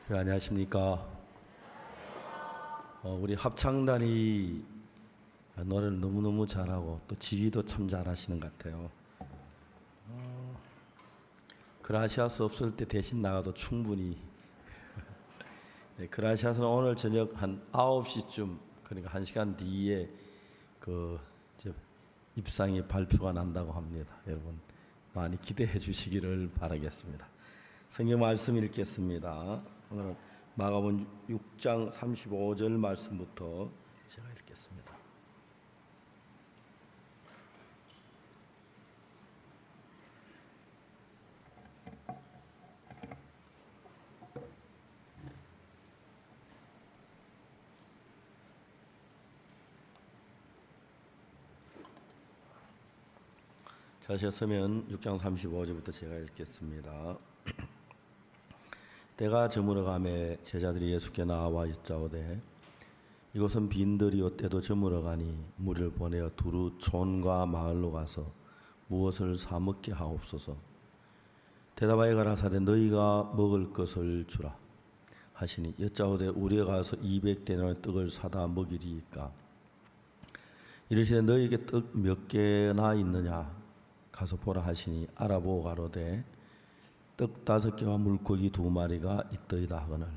네, 안녕하십니까. 우리 합창단이 노래를 너무너무 잘하고 또 지휘도 참 잘하시는 것 같아요. 그라시아스 없을 때 대신 나가도 충분히. 네, 그라시아스는 오늘 저녁 한 9시쯤, 그러니까 1시간 뒤에 입상이 발표가 난다고 합니다. 여러분 많이 기대해 주시기를 바라겠습니다. 성경 말씀 읽겠습니다. 오늘은 마가복음 6장 35절 말씀부터 제가 읽겠습니다. 자셨으면 6장 35절부터 제가 읽겠습니다. 때가 저물어가매 제자들이 예수께 나와 여짜오되 이곳은 빈들이요 때도 저물어가니 무리를 보내어 두루 촌과 마을로 가서 무엇을 사 먹게 하옵소서. 대답하여 가라사대 너희가 먹을 것을 주라 하시니 여짜오되 우리가 가서 200데나리의 떡을 사다 먹이리이까. 이르시되 너희에게 떡 몇 개나 있느냐 가서 보라 하시니 알아보고 가로되 떡 5개와 물고기 2마리가 있더이다 하거늘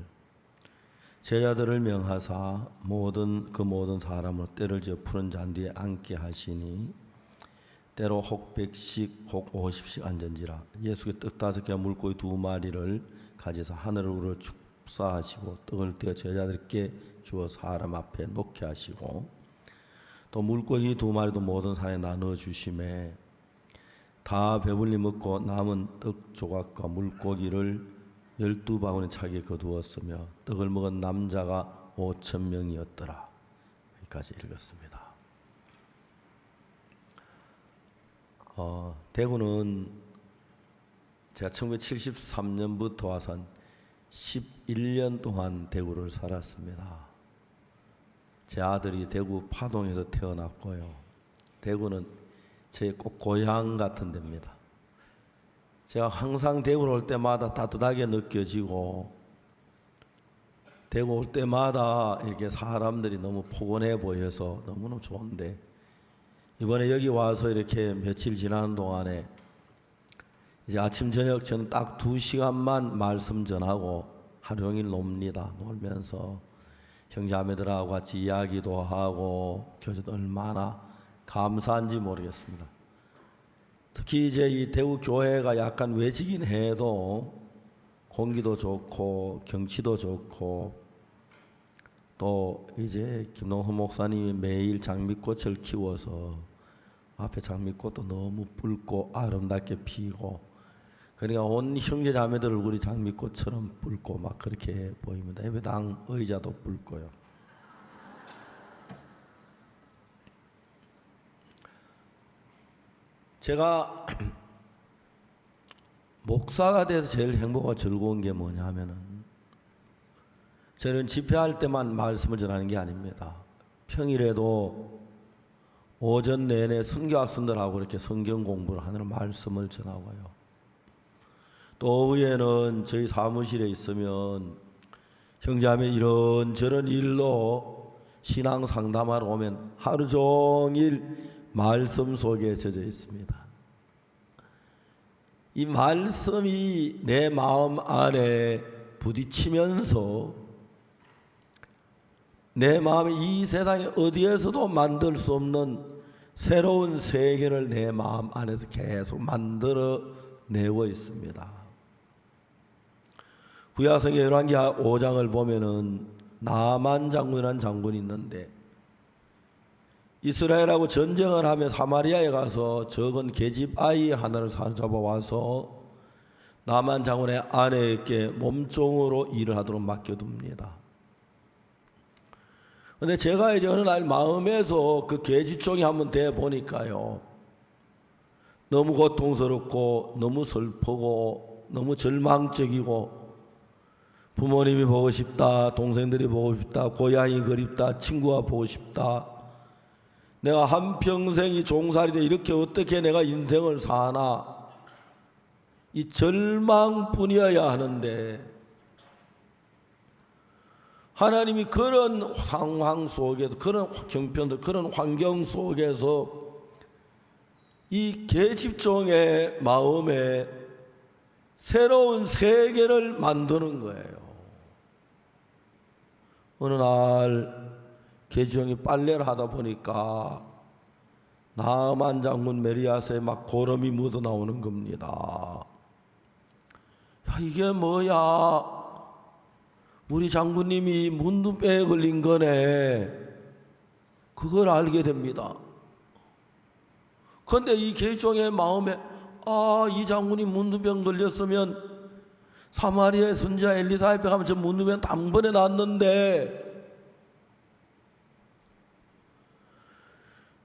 제자들을 명하사 모든 사람으로 때를 지어 푸른 잔디에 앉게 하시니 때로 혹 100씩 혹 50씩 앉은지라. 예수께 떡 5개와 물고기 2마리를 가지사 하늘을 우러 축사하시고 떡을 떼어 제자들께 주어 사람 앞에 놓게 하시고 또 물고기 2마리도 모든 사람에 나눠 주심에 다 배불리 먹고 남은 떡 조각과 물고기를 12바구니 차게 거두었으며 떡을 먹은 남자가 5,000명이었더라. 여기까지 읽었습니다. 대구는 제가 1973년부터 와서 한 11년 동안 대구를 살았습니다. 제 아들이 대구 파동에서 태어났고요. 대구는 제 꼭 고향 같은 데입니다. 제가 항상 대구를 올 때마다 따뜻하게 느껴지고 대구 올 때마다 이렇게 사람들이 너무 포근해 보여서 너무너무 좋은데 이번에 여기 와서 이렇게 며칠 지나는 동안에 이제 아침 저녁 저는 딱 2시간만 말씀 전하고 하루 종일 놉니다. 놀면서 형제자매들하고 같이 이야기도 하고 교제도 얼마나 감사한지 모르겠습니다. 특히 이제 이 대구 교회가 약간 외지긴 해도 공기도 좋고 경치도 좋고 또 이제 김동선 목사님이 매일 장미꽃을 키워서 앞에 장미꽃도 너무 붉고 아름답게 피고 그러니까 온 형제자매들 얼굴이 장미꽃처럼 붉고 막 그렇게 보입니다. 예배당 의자도 붉고요. 제가 목사가 돼서 제일 행복하고 즐거운 게 뭐냐 하면은 저는 집회할 때만 말씀을 전하는 게 아닙니다. 평일에도 오전 내내 순교학생들하고 이렇게 성경 공부를 하느라 말씀을 전하고요. 또 오후에는 저희 사무실에 있으면 형제자매 이런저런 일로 신앙 상담하러 오면 하루 종일 말씀 속에 젖어 있습니다. 이 말씀이 내 마음 안에 부딪히면서 내 마음이 이 세상에 어디에서도 만들 수 없는 새로운 세계를 내 마음 안에서 계속 만들어내고 있습니다. 구약성경 열왕기하 5장을 보면은 나만 장군이라는 장군이 있는데 이스라엘하고 전쟁을 하며 사마리아에 가서 적은 계집 아이 하나를 사로잡아 와서 나만 장군의 아내에게 몸종으로 일을 하도록 맡겨둡니다. 그런데 제가 이제 어느 날 마음에서 그 계집종이 한번 돼 보니까요, 너무 고통스럽고 너무 슬프고 너무 절망적이고 부모님이 보고 싶다, 동생들이 보고 싶다, 고향이 그립다, 친구가 보고 싶다. 내가 한평생이 종살이돼 이렇게 어떻게 내가 인생을 사나 이 절망뿐이어야 하는데 하나님이 그런 상황 속에서, 그런 경편들, 그런 환경 속에서 이 계집종의 마음에 새로운 세계를 만드는 거예요. 어느 날 계집종이 빨래를 하다 보니까 나만 장군 메리아스에 막 고름이 묻어 나오는 겁니다. 야, 이게 뭐야? 우리 장군님이 문둥병에 걸린 거네. 그걸 알게 됩니다. 그런데 이 계집종의 마음에 이 장군이 문둥병 걸렸으면 사마리아의 선지자 엘리사 앞에 가면 저 문둥병 단번에 낫는데,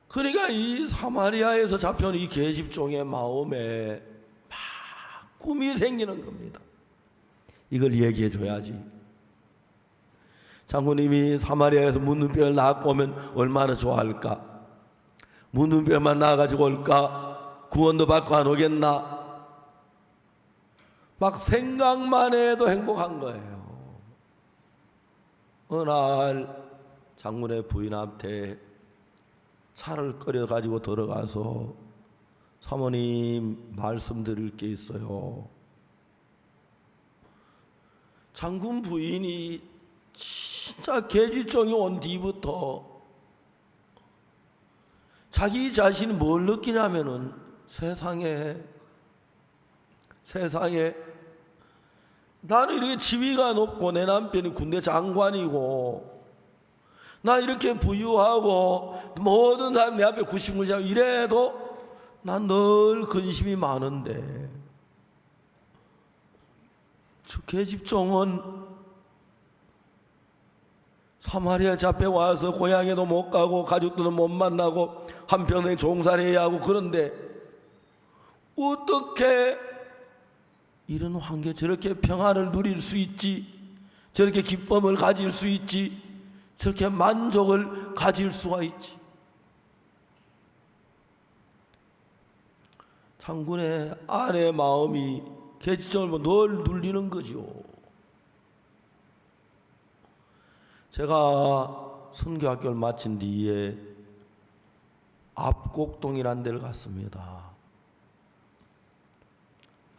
그러니까 이 사마리아에서 잡혀온 이 계집종의 마음에 막 꿈이 생기는 겁니다. 이걸 얘기해 줘야지. 장군님이 사마리아에서 문둥병을 낳고 오면 얼마나 좋아할까? 문둥병만 낳아가지고 올까? 구원도 받고 안 오겠나? 막 생각만 해도 행복한 거예요. 어느 날 장군의 부인한테 차를 끓여가지고 들어가서 사모님 말씀드릴 게 있어요. 장군 부인이 진짜 계집종이 온 뒤부터 자기 자신이 뭘 느끼냐면은 세상에 나는 이렇게 지위가 높고 내 남편이 군대 장관이고 나 이렇게 부유하고 모든 사람 내 앞에 굽신굽신 이래도 난 늘 근심이 많은데 저 계집종은 사마리아 잡혀 와서 고향에도 못 가고 가족들도 못 만나고 한평생 종살이해야 하고, 그런데 어떻게 이런 환경에 저렇게 평안을 누릴 수 있지? 저렇게 기쁨을 가질 수 있지? 저렇게 만족을 가질 수가 있지? 장군의 아내의 마음이 계집종을 늘 눌리는 거죠. 제가 선교학교를 마친 뒤에 압곡동이라는 데를 갔습니다.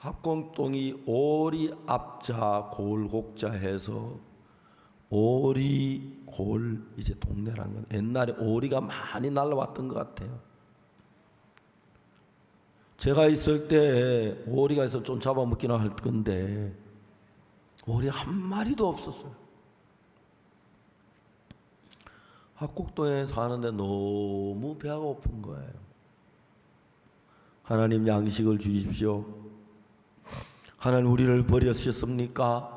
압곡동이 오리 압자 골곡자 해서 오리 골 이제 동네라는 건 옛날에 오리가 많이 날라왔던 것 같아요. 제가 있을 때 오리가 있어 좀 잡아먹기나 할 건데 오리 한 마리도 없었어요. 합곡도에 사는데 너무 배가 고픈 거예요. 하나님 양식을 주십시오. 하나님 우리를 버리셨습니까?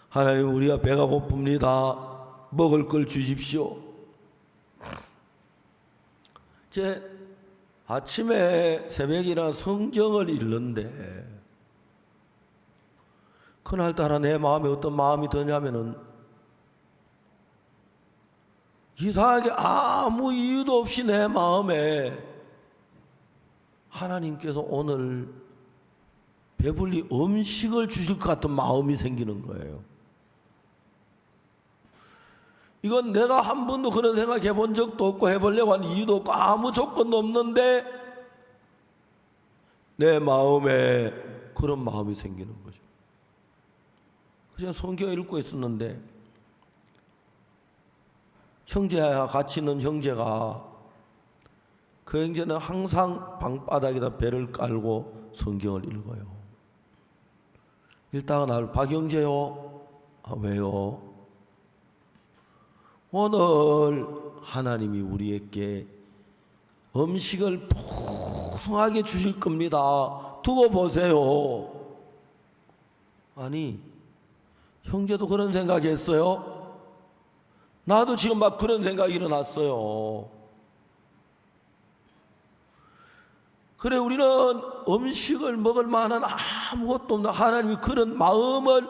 하나님 우리가 배가 고픕니다. 먹을 걸 주십시오. 제 아침에 새벽이나 성경을 읽는데 그날따라 내 마음에 어떤 마음이 드냐면은 이상하게 아무 이유도 없이 내 마음에 하나님께서 오늘 배불리 음식을 주실 것 같은 마음이 생기는 거예요. 이건 내가 한 번도 그런 생각 해본 적도 없고 해보려고 한 이유도 없고 아무 조건도 없는데 내 마음에 그런 마음이 생기는 거죠. 그래서 성경 읽고 있었는데 형제와 같이 있는 형제가 그 형제는 항상 방바닥에다 배를 깔고 성경을 읽어요. 읽다가 나를 박영재요. 왜요? 오늘 하나님이 우리에게 음식을 풍성하게 주실 겁니다. 두고 보세요. 아니, 형제도 그런 생각했어요? 나도 지금 막 그런 생각이 일어났어요. 그래, 우리는 음식을 먹을 만한 아무것도 없는 하나님이 그런 마음을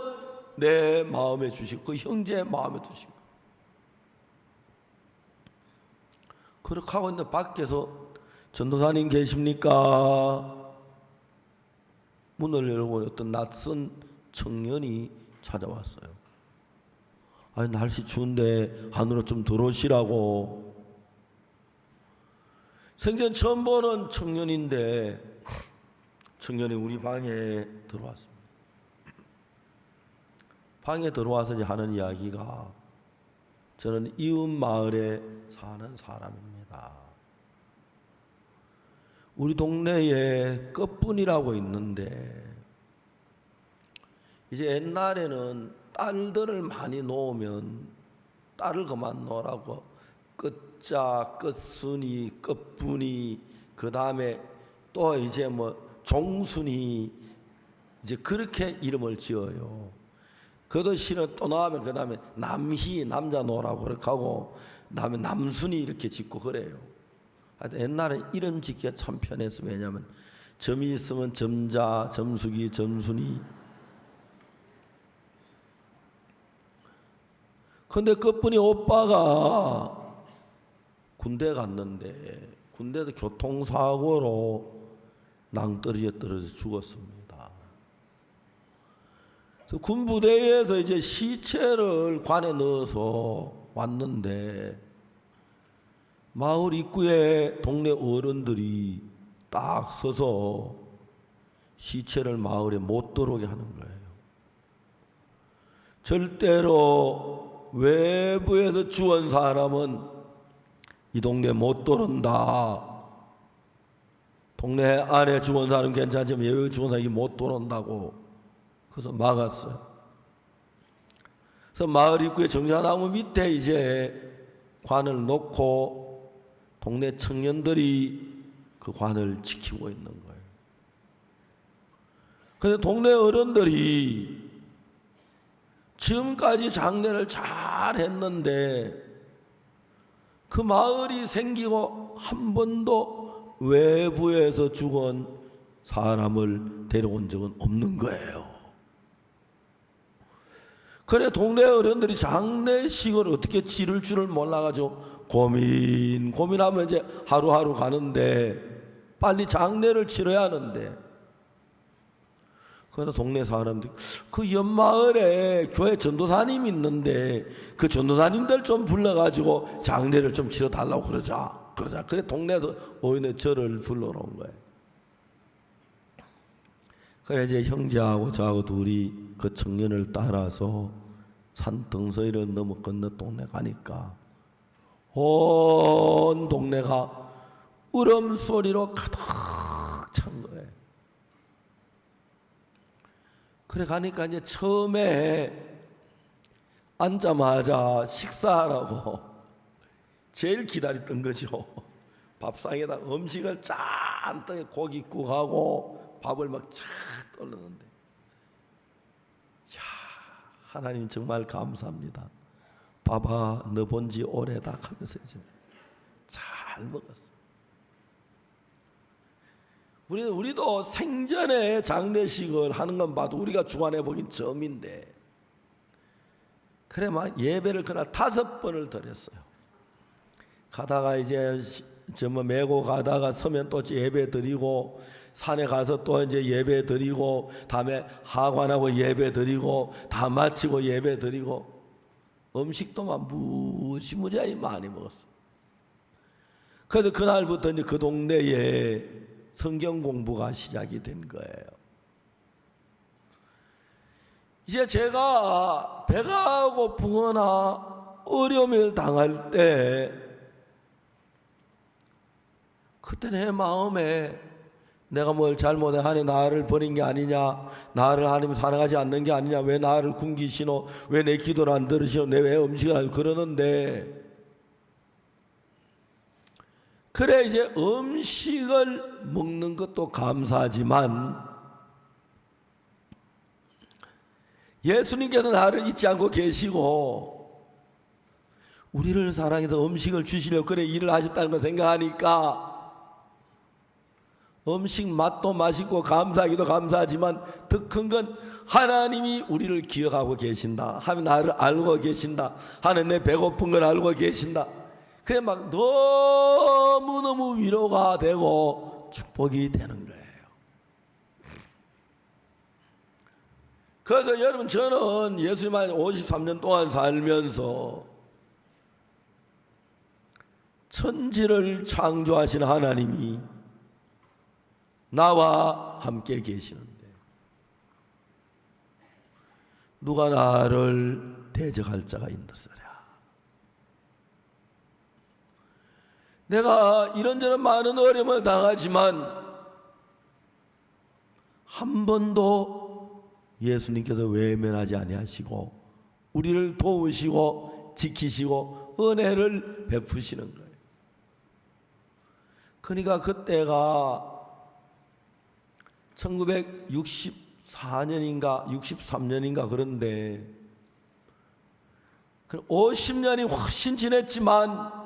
내 마음에 주시고 그 형제의 마음에 주시고, 그렇게 하고 있는데 밖에서 전도사님 계십니까? 문을 열고 어떤 낯선 청년이 찾아왔어요. 아니, 날씨 추운데 안으로 좀 들어오시라고. 생전 처음 보는 청년인데 청년이 우리 방에 들어왔습니다. 방에 들어와서 하는 이야기가, 저는 이웃 마을에 사는 사람입니다. 우리 동네에 끝분이라고 있는데, 이제 옛날에는 딸들을 많이 놓으면 딸을 그만 놓으라고 끝자, 끝순이, 끝분이, 그 다음에 또 이제 종순이, 이제 그렇게 이름을 지어요. 그것도 싫어 또 나오면 그 다음에 남희, 남자 놓으라고 그렇게 하고, 그 다음에 남순이 이렇게 짓고 그래요. 하여튼 옛날에 이름 짓기가 참 편했어요. 왜냐하면 점이 있으면 점자, 점숙이, 점순이. 근데 끝분이 오빠가 군대 갔는데, 군대에서 교통사고로 낭떠러지에 떨어져 죽었습니다. 군부대에서 이제 시체를 관에 넣어서 왔는데, 마을 입구에 동네 어른들이 딱 서서 시체를 마을에 못 들어오게 하는 거예요. 절대로 외부에서 죽은 사람은 이 동네 못 들어온다. 동네 안에 죽은 사람 괜찮지만 외부에 죽은 사람이 못 들어온다고. 그래서 막았어요. 그래서 마을 입구에 정자나무 밑에 이제 관을 놓고 동네 청년들이 그 관을 지키고 있는 거예요. 그런데 동네 어른들이 지금까지 장례를 잘 했는데 그 마을이 생기고 한 번도 외부에서 죽은 사람을 데려온 적은 없는 거예요. 그래 동네 어른들이 장례식을 어떻게 치를 줄을 몰라가지고 고민하면 이제 하루하루 가는데, 빨리 장례를 치러야 하는데, 그래서 동네 사람들이 그 옆마을에 교회 전도사님 있는데 그 전도사님들 좀 불러가지고 장례를 좀 치러 달라고 그러자. 그래 동네에서 오인의 절을 불러러 온 거예요. 그래 이제 형제하고 저하고 둘이 그 청년을 따라서 산 등서리를 넘어 건너 동네 가니까 온 동네가 울음소리로 가득 찬 거예요. 그래 가니까 이제 처음에 앉자마자 식사하라고 제일 기다렸던 거죠. 밥상에다 음식을 짠뜩 고깃국하고 밥을 막 쫙 떠르는데, 야, 하나님 정말 감사합니다. 밥아 너 본 지 오래다 하면서 이제 잘 먹었어. 우리도 생전에 장례식을 하는 건 봐도 우리가 주관해 보긴 처음인데, 그래 막 예배를 그날 5번을 드렸어요. 가다가 이제 메고 가다가 서면 또 예배 드리고, 산에 가서 또 이제 예배 드리고, 다음에 하관하고 예배 드리고, 다 마치고 예배 드리고, 음식도 막 무시무지하게 많이 먹었어. 그래서 그날부터 이제 그 동네에 성경 공부가 시작이 된 거예요. 이제 제가 배가 고프거나 어려움을 당할 때, 그때 내 마음에 내가 뭘 잘못해 하니 나를 버린 게 아니냐, 나를 하나님 사랑하지 않는 게 아니냐, 왜 나를 굶기시노, 왜 내 기도를 안 들으시노, 내 왜 음식을 안 그러는데, 그래 이제 음식을 먹는 것도 감사하지만 예수님께서 나를 잊지 않고 계시고 우리를 사랑해서 음식을 주시려고 그래 일을 하셨다는 걸 생각하니까 음식 맛도 맛있고 감사하기도 감사하지만 더 큰 건 하나님이 우리를 기억하고 계신다, 하나님 나를 알고 계신다, 하나님 내 배고픈 걸 알고 계신다. 그게 막 너무너무 위로가 되고 축복이 되는 거예요. 그래서 여러분, 저는 예수님 안에 53년 동안 살면서 천지를 창조하신 하나님이 나와 함께 계시는데 누가 나를 대적할 자가 있느니라. 내가 이런저런 많은 어려움을 당하지만 한 번도 예수님께서 외면하지 아니하시고 우리를 도우시고 지키시고 은혜를 베푸시는 거예요. 그러니까 그때가 1964년인가 63년인가 그런데 50년이 훨씬 지났지만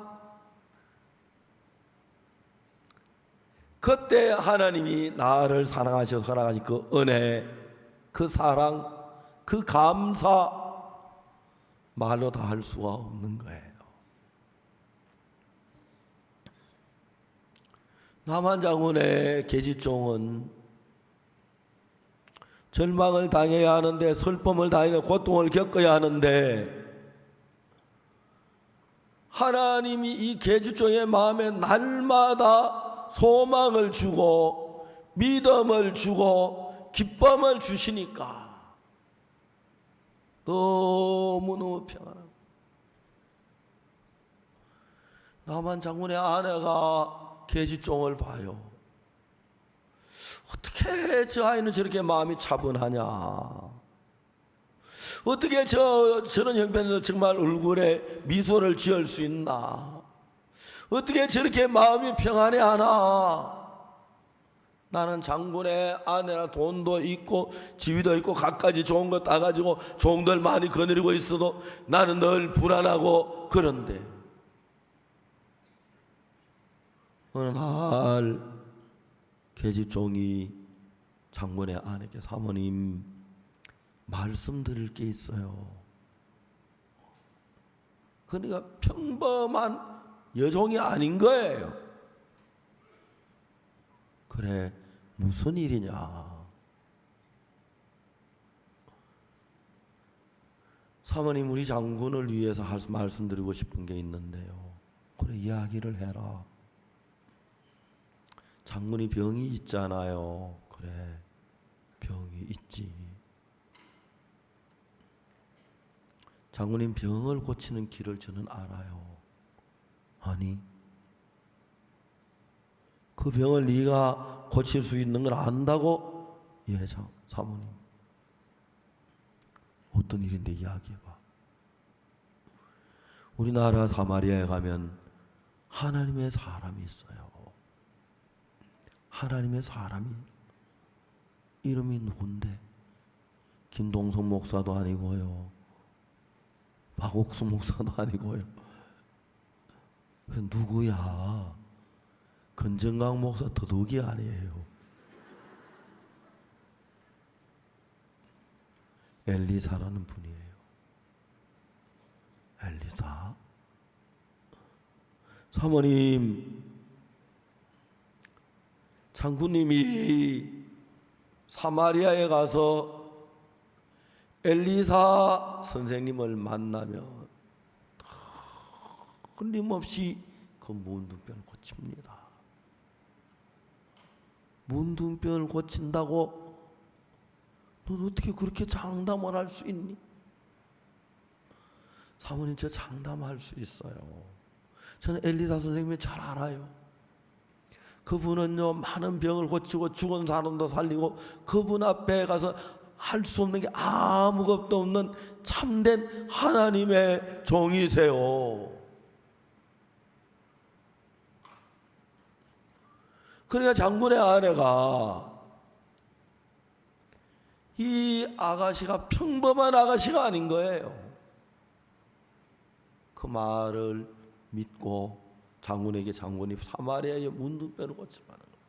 그때 하나님이 나를 사랑하셔서 허락하신 그 은혜, 그 사랑, 그 감사 말로 다 할 수가 없는 거예요. 남한 장군의 계집종은 절망을 당해야 하는데, 슬픔을 당해야, 고통을 겪어야 하는데 하나님이 이 계집종의 마음에 날마다 소망을 주고 믿음을 주고 기쁨을 주시니까 너무너무 평안하고, 남한 장군의 아내가 계집종을 봐요. 어떻게 저 아이는 저렇게 마음이 차분하냐, 어떻게 저런 형편에서 정말 얼굴에 미소를 지을 수 있나, 어떻게 저렇게 마음이 평안해하나. 나는 장군의 아내라 돈도 있고 지위도 있고 갖가지 좋은 거 따가지고 종들 많이 거느리고 있어도 나는 늘 불안하고 그런데 어느 날 계집종이 장군의 아내께 사모님 말씀드릴 게 있어요. 그러니까 평범한 여종이 아닌 거예요. 그래, 무슨 일이냐. 사모님, 우리 장군을 위해서 말씀드리고 싶은 게 있는데요. 그래, 이야기를 해라. 장군이 병이 있잖아요. 그래, 병이 있지. 장군님 병을 고치는 길을 저는 알아요. 아니, 그 병을 네가 고칠 수 있는 걸 안다고? 예, 사모님. 어떤 일인데 이야기해봐. 우리나라 사마리아에 가면 하나님의 사람이 있어요. 하나님의 사람이. 이름이 누군데? 김동석 목사도 아니고요, 박옥수 목사도 아니고요. 누구야? 건정강 목사 더더욱이 아니에요. 엘리사라는 분이에요. 엘리사. 사모님, 장군님이 사마리아에 가서 엘리사 선생님을 만나면 끊임없이 그 문둥병을 고칩니다. 문둥병을 고친다고? 넌 어떻게 그렇게 장담을 할 수 있니? 사모님, 저 장담할 수 있어요. 저는 엘리사 선생님이 잘 알아요. 그분은요, 많은 병을 고치고 죽은 사람도 살리고 그분 앞에 가서 할 수 없는 게 아무것도 없는 참된 하나님의 종이세요. 그러니까 장군의 아내가 이 아가씨가 평범한 아가씨가 아닌 거예요. 그 말을 믿고 장군에게, 장군이 사마리아의 문둥병을 고치라는 거예요.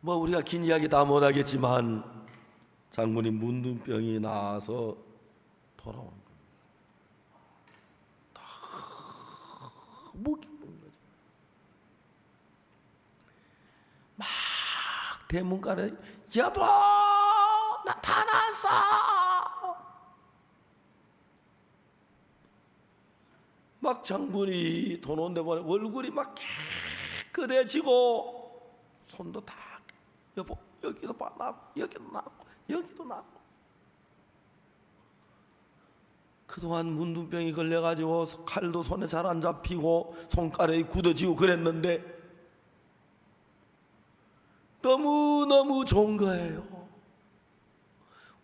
뭐 우리가 긴 이야기 다 못하겠지만 장군이 문둥병이 나와서 돌아온 거예요. 너무 기쁜 거죠. 막 대문간에 여보 나타났어. 막 장군이 돈 온데 보니 얼굴이 막 깨끗해지고 손도 다 여보 여기도 봐 나고 여기도 나고 여기도 나고. 그동안 문둥병이 걸려가지고 칼도 손에 잘 안 잡히고 손가락이 굳어지고 그랬는데 너무너무 좋은 거예요.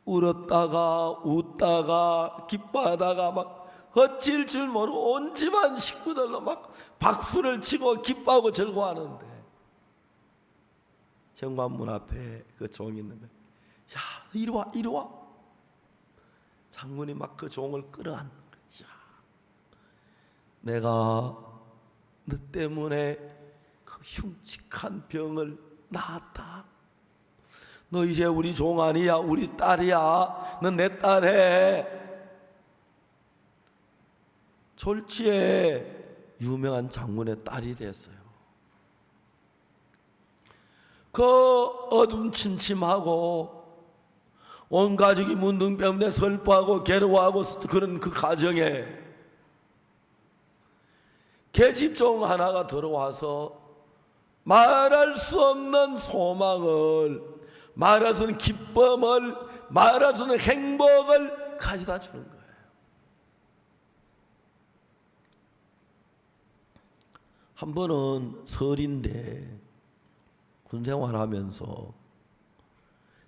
울었다가 웃다가 기뻐하다가 막 어찌일 줄 모르고 온 집안 식구들로 막 박수를 치고 기뻐하고 즐거워하는데 현관문 앞에 그 종이 있는 거예요. 야 이리 와 이리 와. 장군이 막 그 종을 끌어안는 거야. 내가 너 때문에 그 흉측한 병을 낳았다. 너 이제 우리 종 아니야. 우리 딸이야. 너 내 딸해. 졸지에 유명한 장군의 딸이 됐어요. 그 어둠침침하고 온 가족이 문둥병에 슬퍼하고 괴로워하고 그런 그 가정에 계집종 하나가 들어와서 말할 수 없는 소망을, 말할 수 없는 기쁨을, 말할 수 없는 행복을 가져다 주는 거예요. 한 번은 설인데 군생활하면서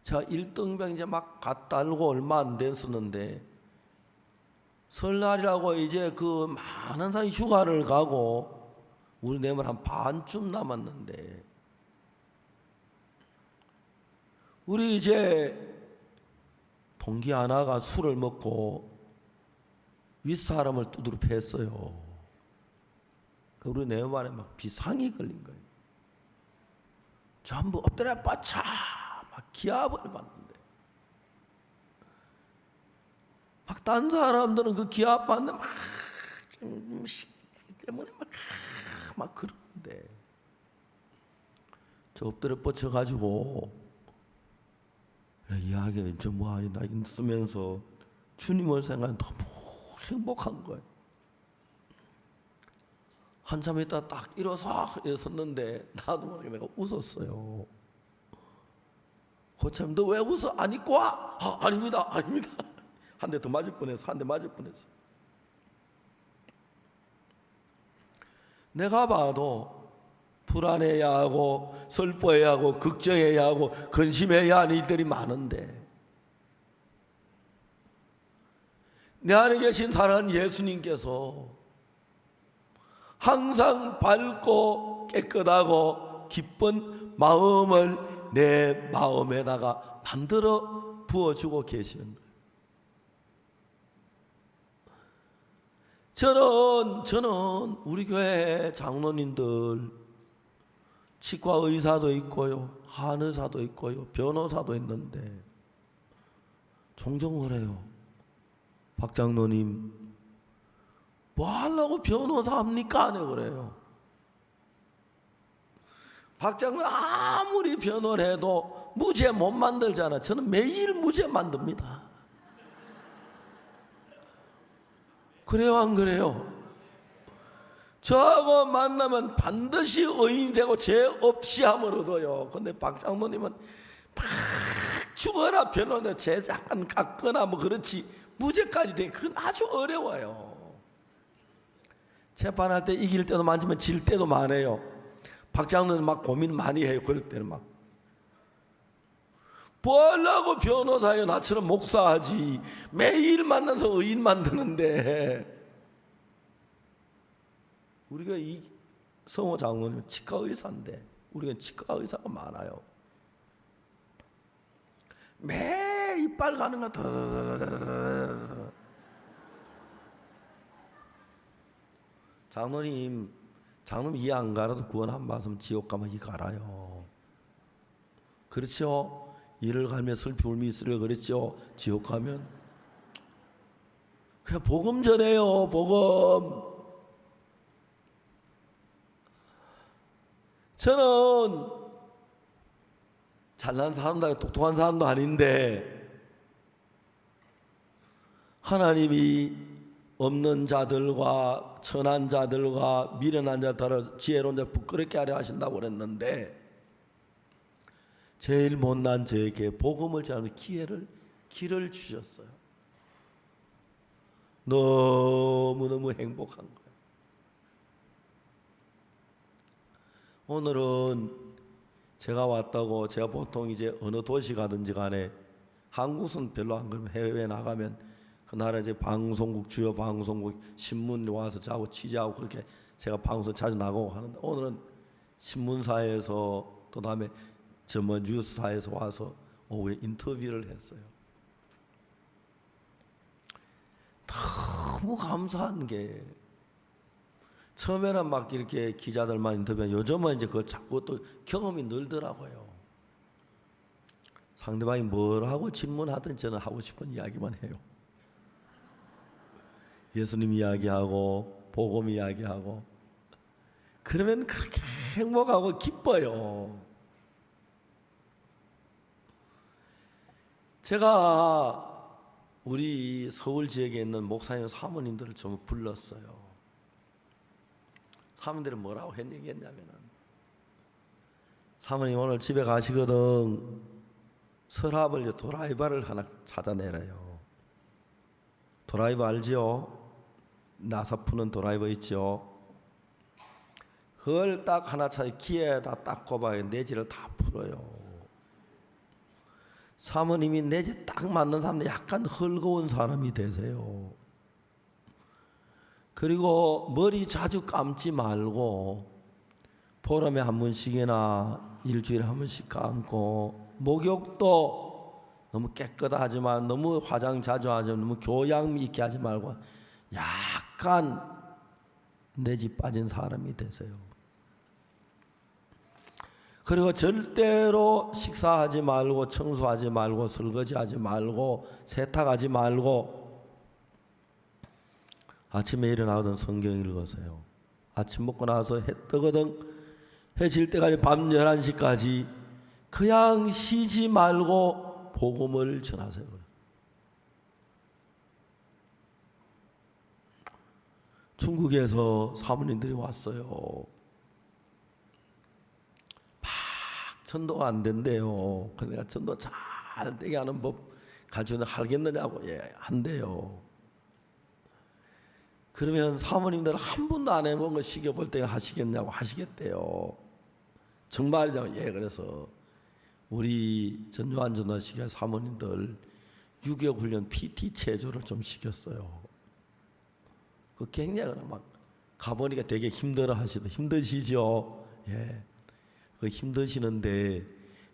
제가 1등병 이제 막 갔다 알고 얼마 안 됐었는데 설날이라고 이제 그 많은 사람이 휴가를 가고 우리 내면 한 반쯤 남았는데 우리 이제 동기 하나가 술을 먹고 윗사람을 두드려 팼어요. 우리 내면에 막 비상이 걸린 거예요. 전부 엎드려 뻗쳐 막 기합을 받는데 막 딴 사람들은 그 기합 받는 막 때문에 막 그러는데 저 엎드려 뻗쳐 가지고 이야기 저 뭐 나 쓰면서 주님을 생각하면 너무 행복한 거예요. 한참 있다 딱 일어서 섰는데 나도 모르게 내가 웃었어요. 고참 너 왜 웃어? 안 입고 와? 아닙니다 아닙니다. 한 대 더 맞을 뻔했어. 한 대 맞을 뻔했어. 내가 봐도 불안해야 하고 슬퍼해야 하고 걱정해야 하고 근심해야 하는 일들이 많은데 내 안에 계신 사랑하는 예수님께서 항상 밝고 깨끗하고 기쁜 마음을 내 마음에다가 만들어 부어주고 계시는 거예요. 저는 우리 교회 장로님들 치과 의사도 있고요, 한의사도 있고요, 변호사도 있는데 종종 그래요. 박 장로님 뭐 하려고 변호사 합니까? 안 해 그래요. 박 장로님 아무리 변호를 해도 무죄 못 만들잖아. 저는 매일 무죄 만듭니다. 그래요 안 그래요? 저하고 만나면 반드시 의인이 되고 죄 없이 함을 얻어요. 근데 박 장로님은 막 죽어라 변호는 죄 약간 깎거나 뭐 그렇지 무죄까지 되기 그건 아주 어려워요. 재판할 때 이길 때도 많지만 질 때도 많아요. 박 장로는 막 고민 많이 해요. 그럴 때는 막 뭐 하려고 변호사예요. 나처럼 목사하지. 매일 만나서 의인 만드는데 우리가 이 성호 장로님 치과 의사인데 우리가 치과 의사가 많아요. 매일 이빨 가는 거 장로님 이해 안 가라도 구원 한 말씀 지옥 가면 이 갈아요. 그렇죠? 이를 갈며 슬피 울며 있으려 그랬죠. 지옥 가면 그냥 복음 전해요. 복음. 저는 잘난 사람도 똑똑한 사람도 아닌데 하나님이 없는 자들과 천한 자들과 미련한 자들을 지혜로운 자 부끄럽게 하려 하신다고 그랬는데 제일 못난 저에게 복음을 전하는 길을 주셨어요. 너무너무 행복한 거예요. 오늘은 제가 왔다고 제가 보통 이제 어느 도시 가든지 간에 한국은 별로 안 그러면 해외에 나가면 그 나라 이제 방송국 주요 방송국 신문 와서 자고 취재하고 그렇게 제가 방송 자주 나가고 하는데 오늘은 신문사에서 또 다음에 뭐 뉴스사에서 와서 오후에 인터뷰를 했어요. 너무 감사한 게 처음에는 막 이렇게 기자들만 인터뷰하면 요즘은 이제 그걸 자꾸 또 경험이 늘더라고요. 상대방이 뭘 하고 질문하든 저는 하고 싶은 이야기만 해요. 예수님 이야기하고 복음 이야기하고 그러면 그렇게 행복하고 기뻐요. 제가 우리 서울 지역에 있는 목사님 사모님들을 좀 불렀어요. 사모님들은 뭐라고 얘기했냐면은 사모님 오늘 집에 가시거든 서랍을 드라이버를 하나 찾아내래요. 드라이버 알지요? 나사 푸는 드라이버 있죠? 그걸 딱 하나 찾아 기에다 딱 꼽아야 내지를 다 풀어요. 사모님이 내지 딱 맞는 사람들 약간 헐거운 사람이 되세요. 그리고 머리 자주 감지 말고 보름에 한 번씩이나 일주일에 한 번씩 감고 목욕도 너무 깨끗하지만 너무 화장 자주 하지 너무 교양 있게 하지 말고 약간 내지 빠진 사람이 되세요. 그리고 절대로 식사하지 말고 청소하지 말고 설거지하지 말고 세탁하지 말고 아침에 일어나거든 성경 읽으세요. 아침 먹고 나서 해 뜨거든 해 질 때까지 밤 11시까지 그냥 쉬지 말고 복음을 전하세요. 중국에서 사모님들이 왔어요. 전도가 안 된대요. 그러니까 전도 잘 되게 하는 법 가르치는데 하겠느냐고. 예, 한대요. 그러면 사모님들 한 번도 안 해본 거 시켜볼 때 하시겠냐고. 하시겠대요. 정말이냐고. 예, 그래서 우리 전요한 전도시가 사모님들 6개월 훈련 PT 체조를 좀 시켰어요. 그 굉장히 막 가보니까 되게 힘들어 하시더 힘드시죠. 예. 그 힘드시는데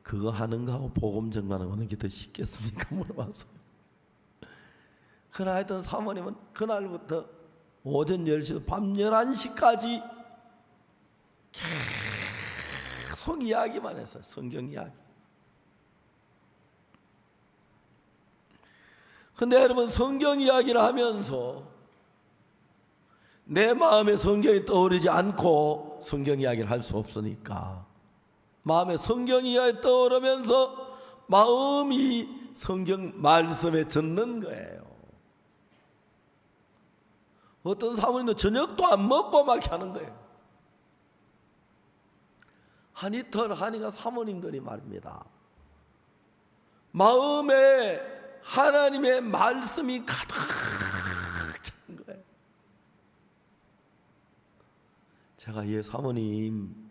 그거 하는 거하고 복음 전가하는 거는 게 더 쉽겠습니까? 물어봤어요. 그날 하여튼 사모님은 그날부터 오전 10시부터 밤 11시까지 계속 이야기만 했어요. 성경 이야기. 근데 여러분 성경 이야기를 하면서 내 마음에 성경이 떠오르지 않고 성경 이야기를 할 수 없으니까 마음에 성경 이야기 떠오르면서 마음이 성경 말씀에 젖는 거예요. 어떤 사모님도 저녁도 안 먹고 막 하는 거예요. 한 이틀 하니까 사모님들이 말입니다. 마음에 하나님의 말씀이 가득 찬 거예요. 제가 예 사모님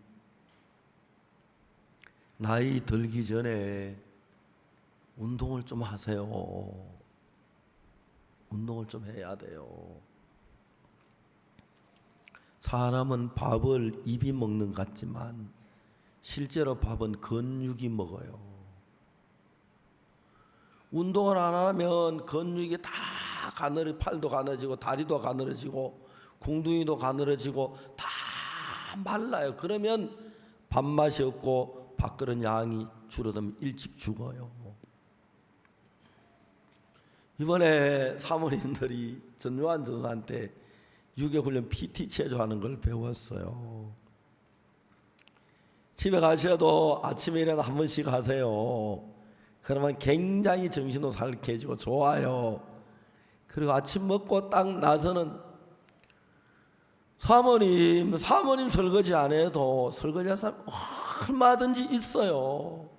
나이 들기 전에 운동을 좀 하세요. 운동을 좀 해야 돼요. 사람은 밥을 입이 먹는 것 같지만 실제로 밥은 근육이 먹어요. 운동을 안 하면 근육이 다 팔도 가늘어지고 다리도 가늘어지고 궁둥이도 가늘어지고 다 말라요. 그러면 밥맛이 없고 밥그릇 양이 줄어들면 일찍 죽어요. 이번에 사모님들이 전요한 전도한테 6개월 훈련 PT 체조하는 걸 배웠어요. 집에 가셔도 아침에라도 한 번씩 하세요. 그러면 굉장히 정신도 살게해지고 좋아요. 그리고 아침 먹고 딱 나서는 사모님 설거지 안 해도 설거지할 사람 얼마든지 있어요.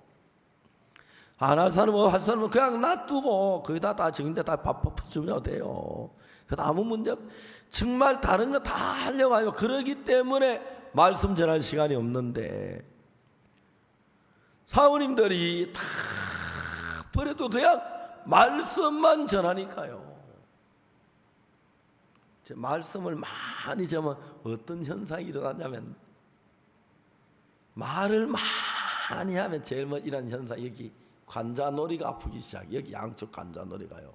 안 할 사람은 할 사람은 그냥 놔두고 거기다 다 정인데 다 밥 퍼주면 돼요. 그래도 아무 문제 정말 다른 거 다 하려고 하요. 그러기 때문에 말씀 전할 시간이 없는데 사모님들이 다 버려도 그냥 말씀만 전하니까요. 제 말씀을 많이 전하면 어떤 현상이 일어나냐면 말을 많이 하면 제일 뭐 이런 현상, 여기 관자놀이가 아프기 시작. 여기 양쪽 관자놀이가요.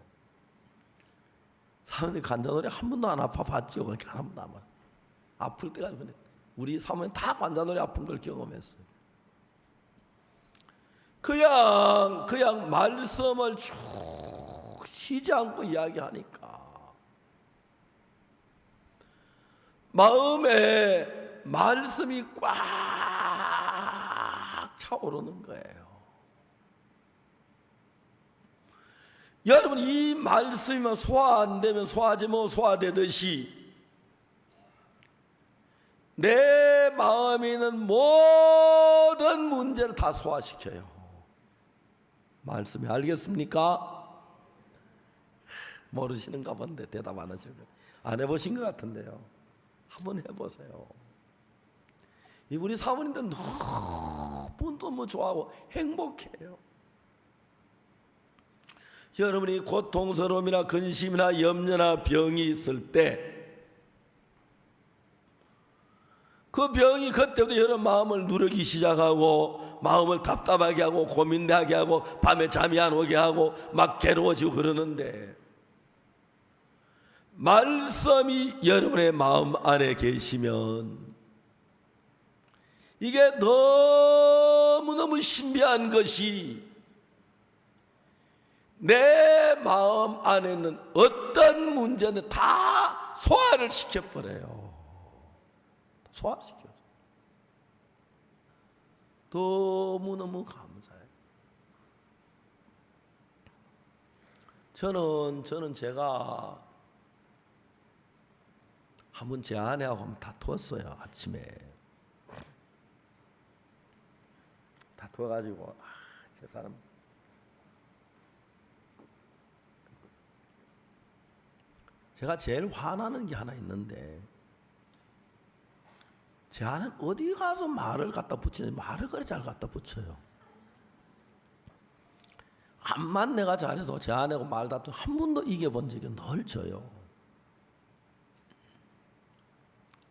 사모님 관자놀이 한 번도 안 아파봤지요. 그러니까 한 번도 안 아플 때가 그래. 우리 사모님 다 관자놀이 아픈 걸 경험했어요. 그냥 말씀을 쭉 쉬지 않고 이야기하니까 마음에 말씀이 꽉 차오르는 거예요. 여러분, 이 말씀이 소화 안 되면 소화지 뭐 소화되듯이 내 마음에 있는 모든 문제를 다 소화시켜요. 말씀이 알겠습니까? 모르시는가 본데 대답 안 하시는 거예요. 안 해보신 것 같은데요. 한번 해보세요. 우리 사모님들 너무 좋아하고 행복해요. 여러분이 고통스러움이나 근심이나 염려나 병이 있을 때 그 병이 그때부터 여러분 마음을 누르기 시작하고 마음을 답답하게 하고 고민하게 하고 밤에 잠이 안 오게 하고 막 괴로워지고 그러는데 말씀이 여러분의 마음 안에 계시면 이게 너무너무 신비한 것이 내 마음 안에 있는 어떤 문제는 다 소화를 시켜버려요. 소화시켜서 너무너무 감사해요. 저는 제가 한번 제 아내하고 다투었어요. 아침에 다투어가지고 제 사람 제가 제일 화나는 게 하나 있는데 제 아내는 어디 가서 말을 갖다 붙이는지 말을 그리 잘 갖다 붙여요. 암만 내가 잘해도 제 아내하고 말 다투 한 번도 이겨본 적이 늘 져요.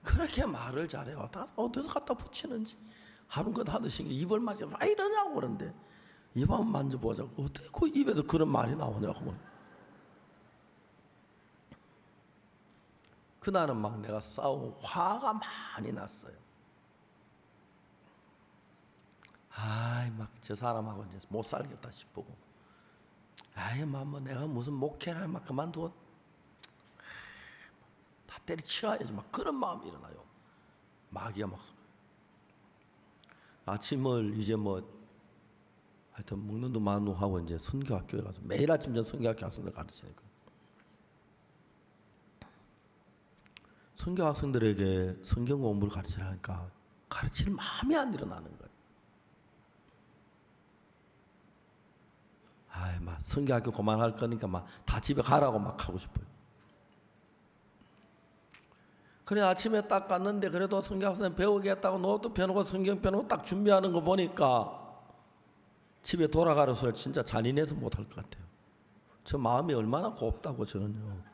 그렇게 말을 잘해요. 다 어디서 갖다 붙이는지 하는 것 하듯이 입을 맞아 왜 이러냐고 그러는데 입 한번 만져보자고 어떻게 그 입에서 그런 말이 나오냐고. 그날은 막 내가 싸우고 화가 많이 났어요. 막 저 사람하고 이제 못 살겠다 싶고, 뭐 내가 무슨 목회를 막 그만두고 다 때려치워야지 막 그런 마음이 일어나요. 마귀가 막 아침을 이제 뭐 하여튼 먹는 도 만우하고 이제 선교학교에 가서 매일 아침 전 선교학교 학생들 가르치니까. 선교 학생들에게 성경 공부를 가르치려니까 가르칠 마음이 안 일어나는 거예요. 막 선교학교 그만할 거니까 막 다 집에 가라고 막 하고 싶어요. 그래 아침에 딱 갔는데 그래도 선교 학생 배우겠다고 노트 펴놓고 성경 펴놓고 딱 준비하는 거 보니까 집에 돌아가려서 진짜 잔인해서 못할 것 같아요. 저 마음이 얼마나 곱다고 저는요.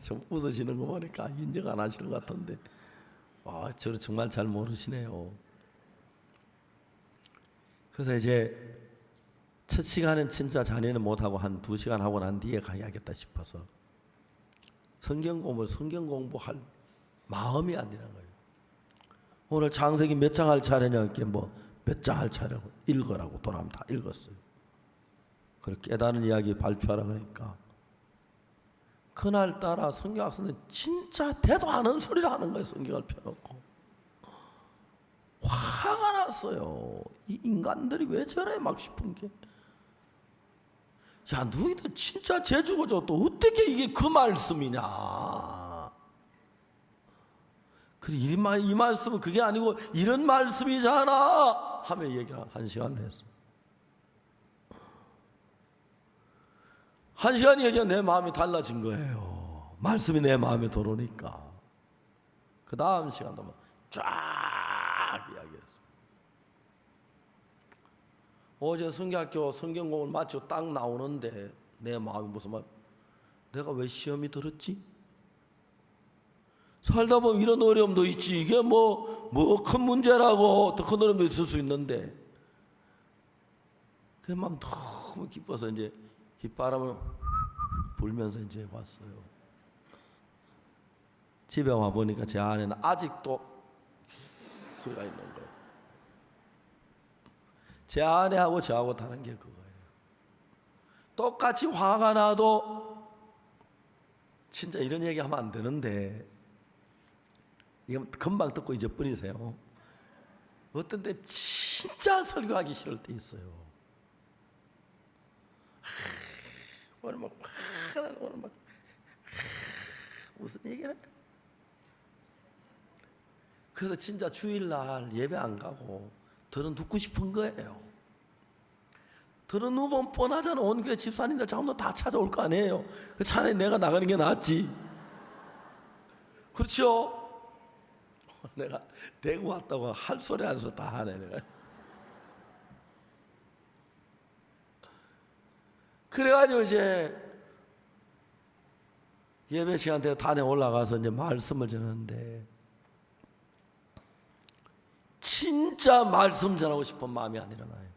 좀 웃으시는 거 보니까 인정 안 하시는 것 같은데 저를 정말 잘 모르시네요. 그래서 이제 첫 시간은 진짜 자네는 못하고 한 2시간 하고 난 뒤에 가야겠다 싶어서 성경 공부할 마음이 안 되는 거예요. 오늘 창세기 몇 장 할 차례냐 이렇게 뭐 몇 장 할 차례고 읽으라고 돈 하면 다 읽었어요. 그렇게 깨달은 이야기 발표하라 그러니까 그날따라 성경 학생은 진짜 대도 않은 소리를 하는 거예요. 성경을 펴놓고 화가 났어요. 이 인간들이 왜 저래 막 싶은 게. 야, 너희들 진짜 재주고 또 어떻게 이게 그 말씀이냐. 그래, 이 말씀은 그게 아니고 이런 말씀이잖아 하며 얘기를 한 시간을 했어. 한 시간 얘기가 내 마음이 달라진 거예요. 말씀이 내 마음에 들어오니까. 그 다음 시간도 쫙 이야기했어. 어제 성경학교 성경공을 마치고 딱 나오는데 내 마음이 무슨 말, 내가 왜 시험이 들었지? 살다 보면 이런 어려움도 있지. 이게 뭐 큰 문제라고 더 큰 어려움도 있을 수 있는데, 그게 막 너무 기뻐서 이제 휘바람을 불면서 이제 왔어요. 집에 와 보니까 제 안에는 아직도 소리가 있는 거예요. 제 아내하고 저하고 다른 게 그거예요. 똑같이 화가 나도, 진짜 이런 얘기 하면 안 되는데 이건 금방 듣고 잊어버리세요. 어떤 때 진짜 설교하기 싫을 때 있어요. 오늘 막 무슨 얘기를. 그래서 진짜 주일날 예배 안 가고 들은 눕고 싶은 거예요. 들은 누우면 뻔하잖아. 온 교회 집사님들 자꾸 다 찾아올 거 아니에요. 차라리 내가 나가는 게 낫지. 그렇죠? 내가 대구 왔다고 할 소리 안 해서 다 하네 내가. 그래가지고 이제 예배 시간 때 단에 올라가서 이제 말씀을 전하는데, 진짜 말씀 전하고 싶은 마음이 안 일어나요.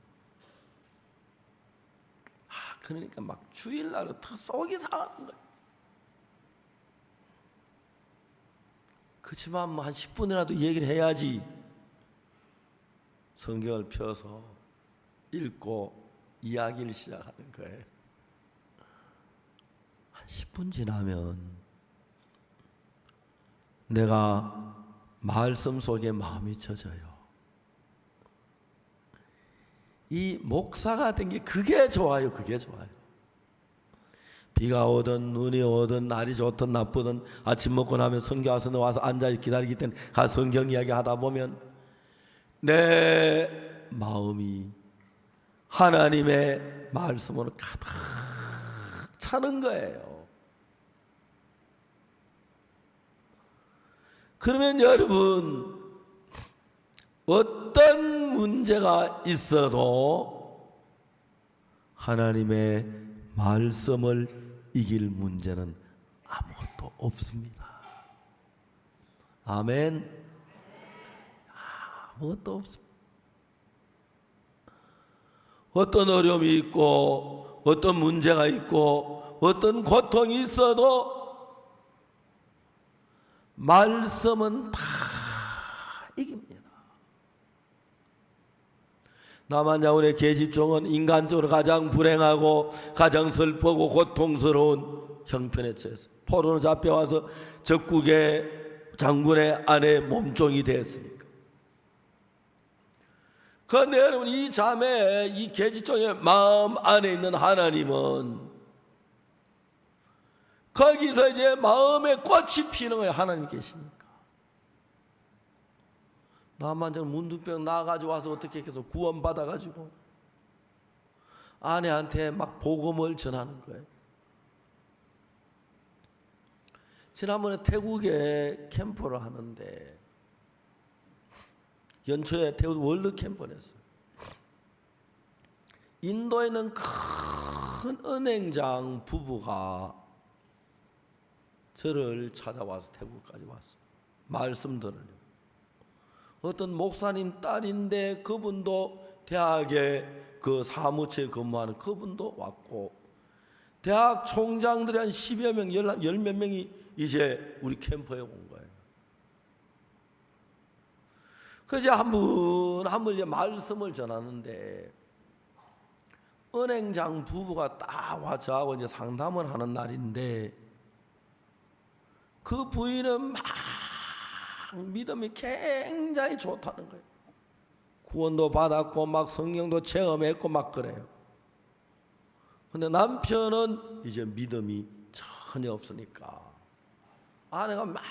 그러니까 막 주일날은 더 속이 상하는 거예요. 그렇지만 뭐 한 10분이라도 얘기를 해야지. 성경을 펴서 읽고 이야기를 시작하는 거예요. 한 10분 지나면 내가 말씀 속에 마음이 젖어요. 이 목사가 된 게 그게 좋아요. 그게 좋아요. 비가 오든 눈이 오든 날이 좋든 나쁘든 아침 먹고 나면 성경학원에 와서 앉아 기다리기 때문에 가서 성경 이야기 하다 보면 내 마음이 하나님의 말씀으로 가득 차는 거예요. 그러면 여러분, 어떤 문제가 있어도 하나님의 말씀을 이길 문제는 아무것도 없습니다. 아멘. 아무것도 없습니다. 어떤 어려움이 있고 어떤 문제가 있고 어떤 고통이 있어도 말씀은 다 이깁니다. 남한자원의 계집종은 인간적으로 가장 불행하고 가장 슬프고 고통스러운 형편에 처했어요. 포로로 잡혀와서 적국의 장군의 아내 몸종이 되었으니까. 그런데 여러분, 이 자매, 이 계집종의 마음 안에 있는 하나님은 거기서 이제 마음의 꽃이 피는 거예요. 하나님 계시니까. 남한자는 문둥병 나가지고 와서 어떻게 해서 구원받아가지고 아내한테 막 복음을 전하는 거예요. 지난번에 태국에 캠프를 하는데 연초에 태국 월드 캠프를 했어요. 인도에 있는 큰 은행장 부부가 저를 찾아와서 태국까지 왔어요. 말씀 들으려고. 어떤 목사님 딸인데 그분도 대학에 그 사무처에 근무하는 그분도 왔고, 대학 총장들이 한 10여 명, 열 몇 명이 이제 우리 캠프에 온 거예요. 그래서 한 분 이제 말씀을 전하는데, 은행장 부부가 딱 와 저하고 이제 상담을 하는 날인데, 그 부인은 막 믿음이 굉장히 좋다는 거예요. 구원도 받았고 막 성경도 체험했고 막 그래요. 근데 남편은 이제 믿음이 전혀 없으니까 아내가 막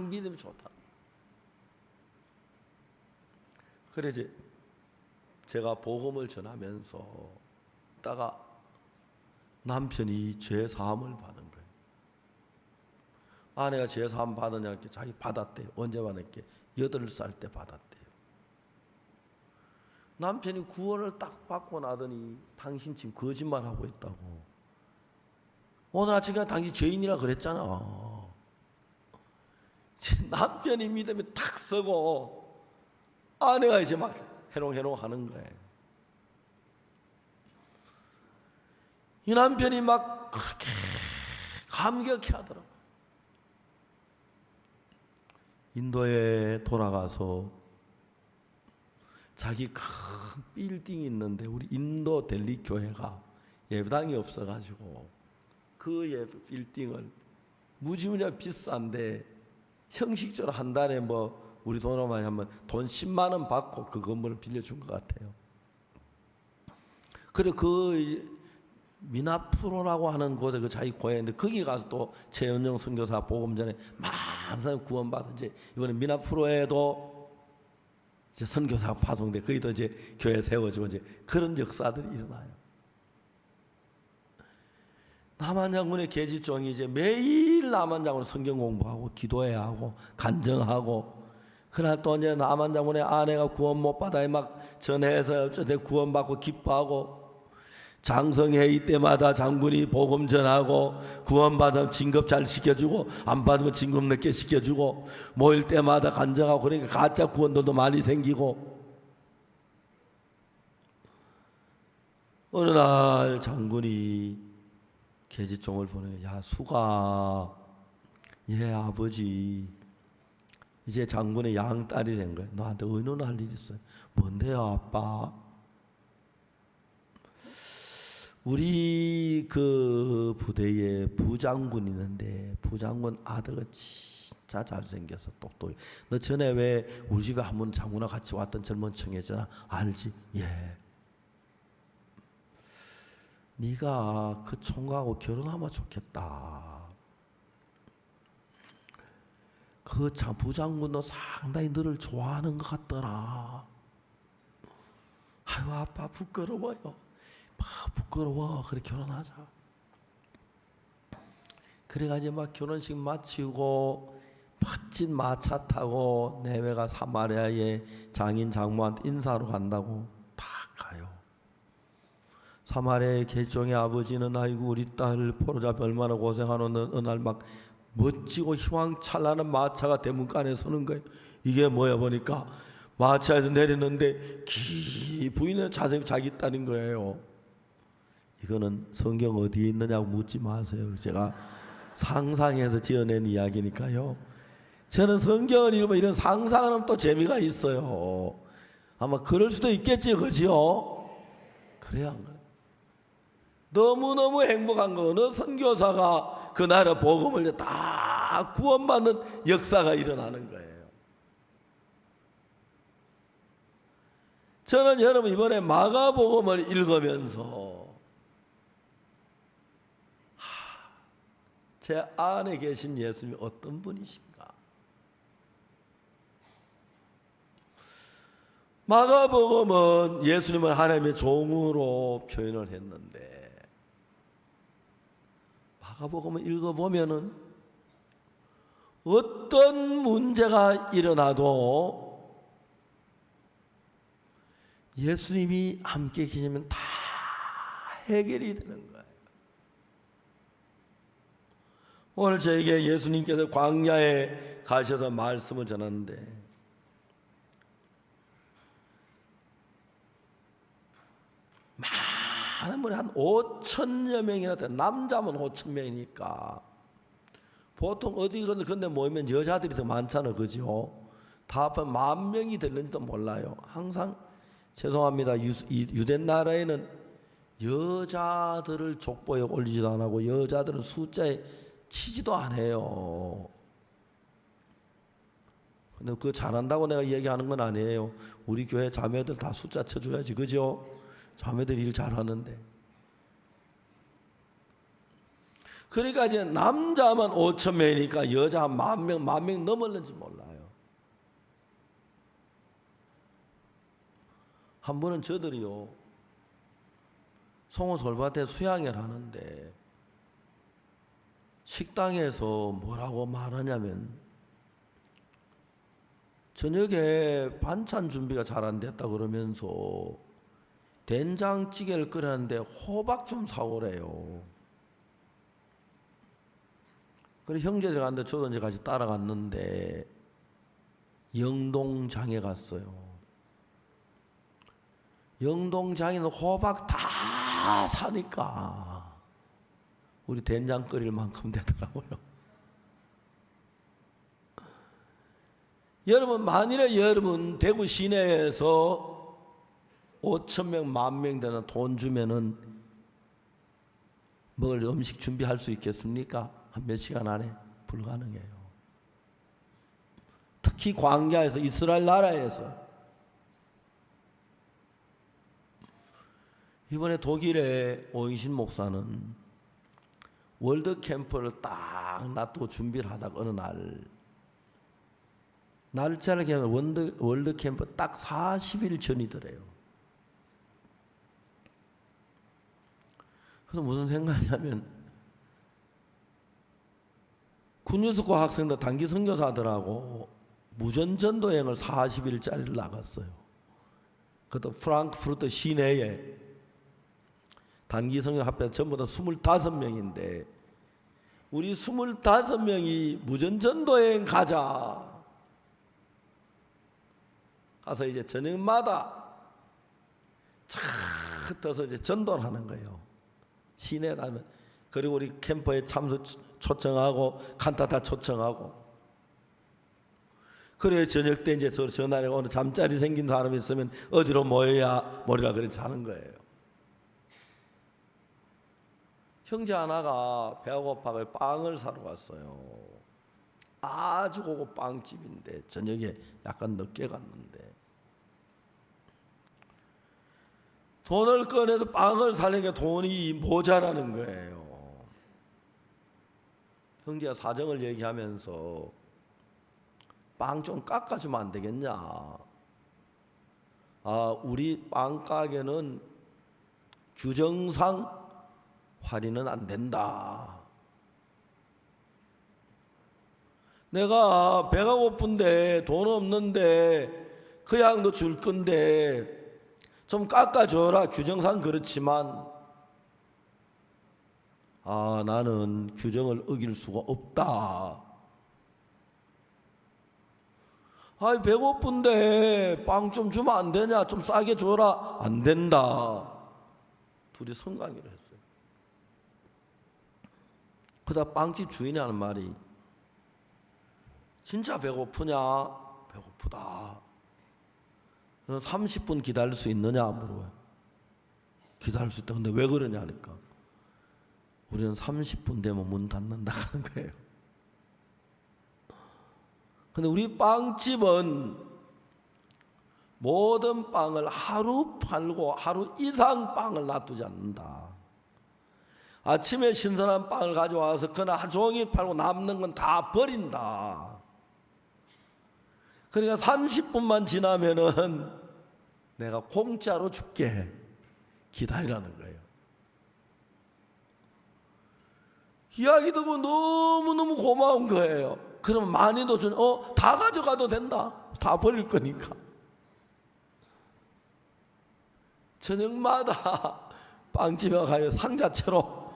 믿음이 좋다. 그래 이제 제가 복음을 전하면서 있다가 남편이 죄 사함을 받은 거예요. 아내가 죄 사함 받았냐 이렇게 자기 받았대요. 언제 받았게? 8살 때 받았대요. 남편이 구원을 딱 받고 나더니 당신 지금 거짓말하고 있다고. 오늘 아침에 당신 죄인이라 그랬잖아. 남편이 믿음이 탁 서고 아내가 이제 막 해롱해롱 하는 거예요. 이 남편이 막 그렇게 감격해 하더라고요. 인도에 돌아가서 자기 큰 빌딩이 있는데 우리 인도 델리 교회가 예배당이 없어가지고 그 빌딩을 무지무지 비싼데 형식적으로 한 달에 뭐 우리 돈으로 많이 하면 돈 10만 원 받고 그 건물을 빌려준 것 같아요. 그리고 그 미나프로라고 하는 곳에 그 자기 고향인데 거기 가서 또 최은영 선교사 복음 전에 많은 사람이 구원받은 이제 이번에 미나프로에도 이제 선교사가 파송돼 거기도 이제 교회 세워지고 이제 그런 역사들이 일어나요. 남한장군의 계집종이 이제 매일 남한장군 성경 공부하고 기도해야 하고 간정하고 그날 또 이제 남한장군의 아내가 구원 못 받아 막 전해서 어쨌든 구원받고 기뻐하고 장성회의 때마다 장군이 복음 전하고 구원받으면 진급 잘 시켜주고 안 받으면 진급 늦게 시켜주고 모일 때마다 간증하고 그러니까 가짜 구원들도 많이 생기고 어느 날 장군이 계집종을 보내요. 야 수가 예 아버지 이제 장군의 양딸이 된 거예요. 너한테 의논할 일이 있어요. 뭔데요 아빠? 우리 그 부대에 부장군 있는데 부장군 아들가 진짜 잘생겨서 똑똑해. 너 전에 왜 우리 집에 한 번 장군하고 같이 왔던 젊은 청이잖아. 알지? 예. 네가 그 총각하고 결혼하면 좋겠다. 그 부장군도 상당히 너를 좋아하는 것 같더라. 아유 아빠 부끄러워요. 부끄러워. 그래 결혼하자. 그래가지고 막 결혼식 마치고 멋진 마차 타고 내외가 사마리아에 장인 장모한테 인사하러 간다고 딱 가요. 사마리아의 계집종의 아버지는 아이고 우리 딸 포로잡이 얼마나 고생하노. 어느 날 막 멋지고 희망찬란한 마차가 대문간에 서는 거예요. 이게 뭐야 보니까 마차에서 내렸는데 부인은 자기 딸인 거예요. 이거는 성경 어디에 있느냐고 묻지 마세요. 제가 상상해서 지어낸 이야기니까요. 저는 성경을 읽으면 이런 상상하면 또 재미가 있어요. 아마 그럴 수도 있겠지, 그지요? 그래야 한 거예요. 너무너무 행복한 거 어느 선교사가 그 나라 복음을 다 구원받는 역사가 일어나는 거예요. 저는 여러분 이번에 마가복음을 읽으면서 제 안에 계신 예수님이 어떤 분이신가? 마가복음은 예수님을 하나님의 종으로 표현을 했는데 마가복음을 읽어보면은 어떤 문제가 일어나도 예수님이 함께 계시면 다 해결이 되는 거예요. 오늘 저에게 예수님께서 광야에 가셔서 말씀을 전하는데 많은 분이 한 5천여 명이나 돼. 남자면 5천 명이니까 보통 어디 근데 모이면 여자들이 더 많잖아, 그죠? 다 합하면 10,000명이 될는지도 몰라요. 항상 죄송합니다. 유대 나라에는 여자들을 족보에 올리지도 안 하고 여자들은 숫자에 치지도 않아요. 근데 그거 잘한다고 내가 얘기하는 건 아니에요. 우리 교회 자매들 다 숫자 쳐줘야지, 그죠? 자매들 일 잘하는데. 그러니까 이제 남자만 5천 명이니까 여자 한 10,000명 넘었는지 몰라요. 한 번은 저들이요, 송호솔밭에 수양을 하는데 식당에서 뭐라고 말하냐면, 저녁에 반찬 준비가 잘 안 됐다 그러면서 된장찌개를 끓였는데 호박 좀 사오래요. 그래서 형제들 갔는데 저도 이제 같이 따라갔는데 영동장에 갔어요. 영동장에는 호박 다 사니까 우리 된장 끓일 만큼 되더라고요. 여러분, 만일에 여러분 대구 시내에서 5,000명, 10,000명 되는 돈 주면은 먹을 음식 준비할 수 있겠습니까? 한 몇 시간 안에? 불가능해요. 특히 광야에서, 이스라엘 나라에서. 이번에 독일의 오인신 목사는 월드 캠프를 딱 놔두고 준비를 하다가 어느 날 날짜를 기하면 월드 캠프 딱 40일 전이더래요. 그래서 무슨 생각이냐면, 군유스코 학생들 단기 선교사들하고 무전전도 여행을 40일짜리를 나갔어요. 그것도 프랑크푸르트 시내에 단기 선교 합해 전부 다 25명인데 우리 25명이 무전전도 여행 가자. 가서 이제 저녁마다 착 떠서 이제 전도를 하는 거예요. 시내에 가면. 그리고 우리 캠프에 참석 초청하고 칸타타 초청하고. 그래 저녁 때 이제 서로 전화해, 오늘 잠자리 생긴 사람이 있으면 어디로 모여야 모리라 그래 자는 거예요. 형제 하나가 배가 고파서 빵을 사러 갔어요. 아주 고급 빵집인데 저녁에 약간 늦게 갔는데 돈을 꺼내도 빵을 사려니까 돈이 모자라는 거예요. 형제가 사정을 얘기하면서 빵 좀 깎아주면 안 되겠냐. 우리 빵 가게는 규정상 할인은 안 된다. 내가 배가 고픈데 돈 없는데 그 양도 줄 건데 좀 깎아줘라. 규정상 그렇지만 나는 규정을 어길 수가 없다. 배고픈데 빵 좀 주면 안 되냐? 좀 싸게 줘라. 안 된다. 둘이 성강의를 했어요. 그러다 빵집 주인이 하는 말이, 진짜 배고프냐? 배고프다. 30분 기다릴 수 있느냐 물어요. 기다릴 수 있다. 근데 왜 그러냐 하니까 우리는 30분 되면 문 닫는다 하는 거예요. 근데 우리 빵집은 모든 빵을 하루 팔고 하루 이상 빵을 놔두지 않는다. 아침에 신선한 빵을 가져와서 그날 하루 종일 팔고 남는 건 다 버린다. 그러니까 30분만 지나면은 내가 공짜로 줄게. 기다리라는 거예요. 이야기 듣고 너무너무 고마운 거예요. 그러면 많이도 다 가져가도 된다. 다 버릴 거니까. 저녁마다 빵집에 가요. 상자채로.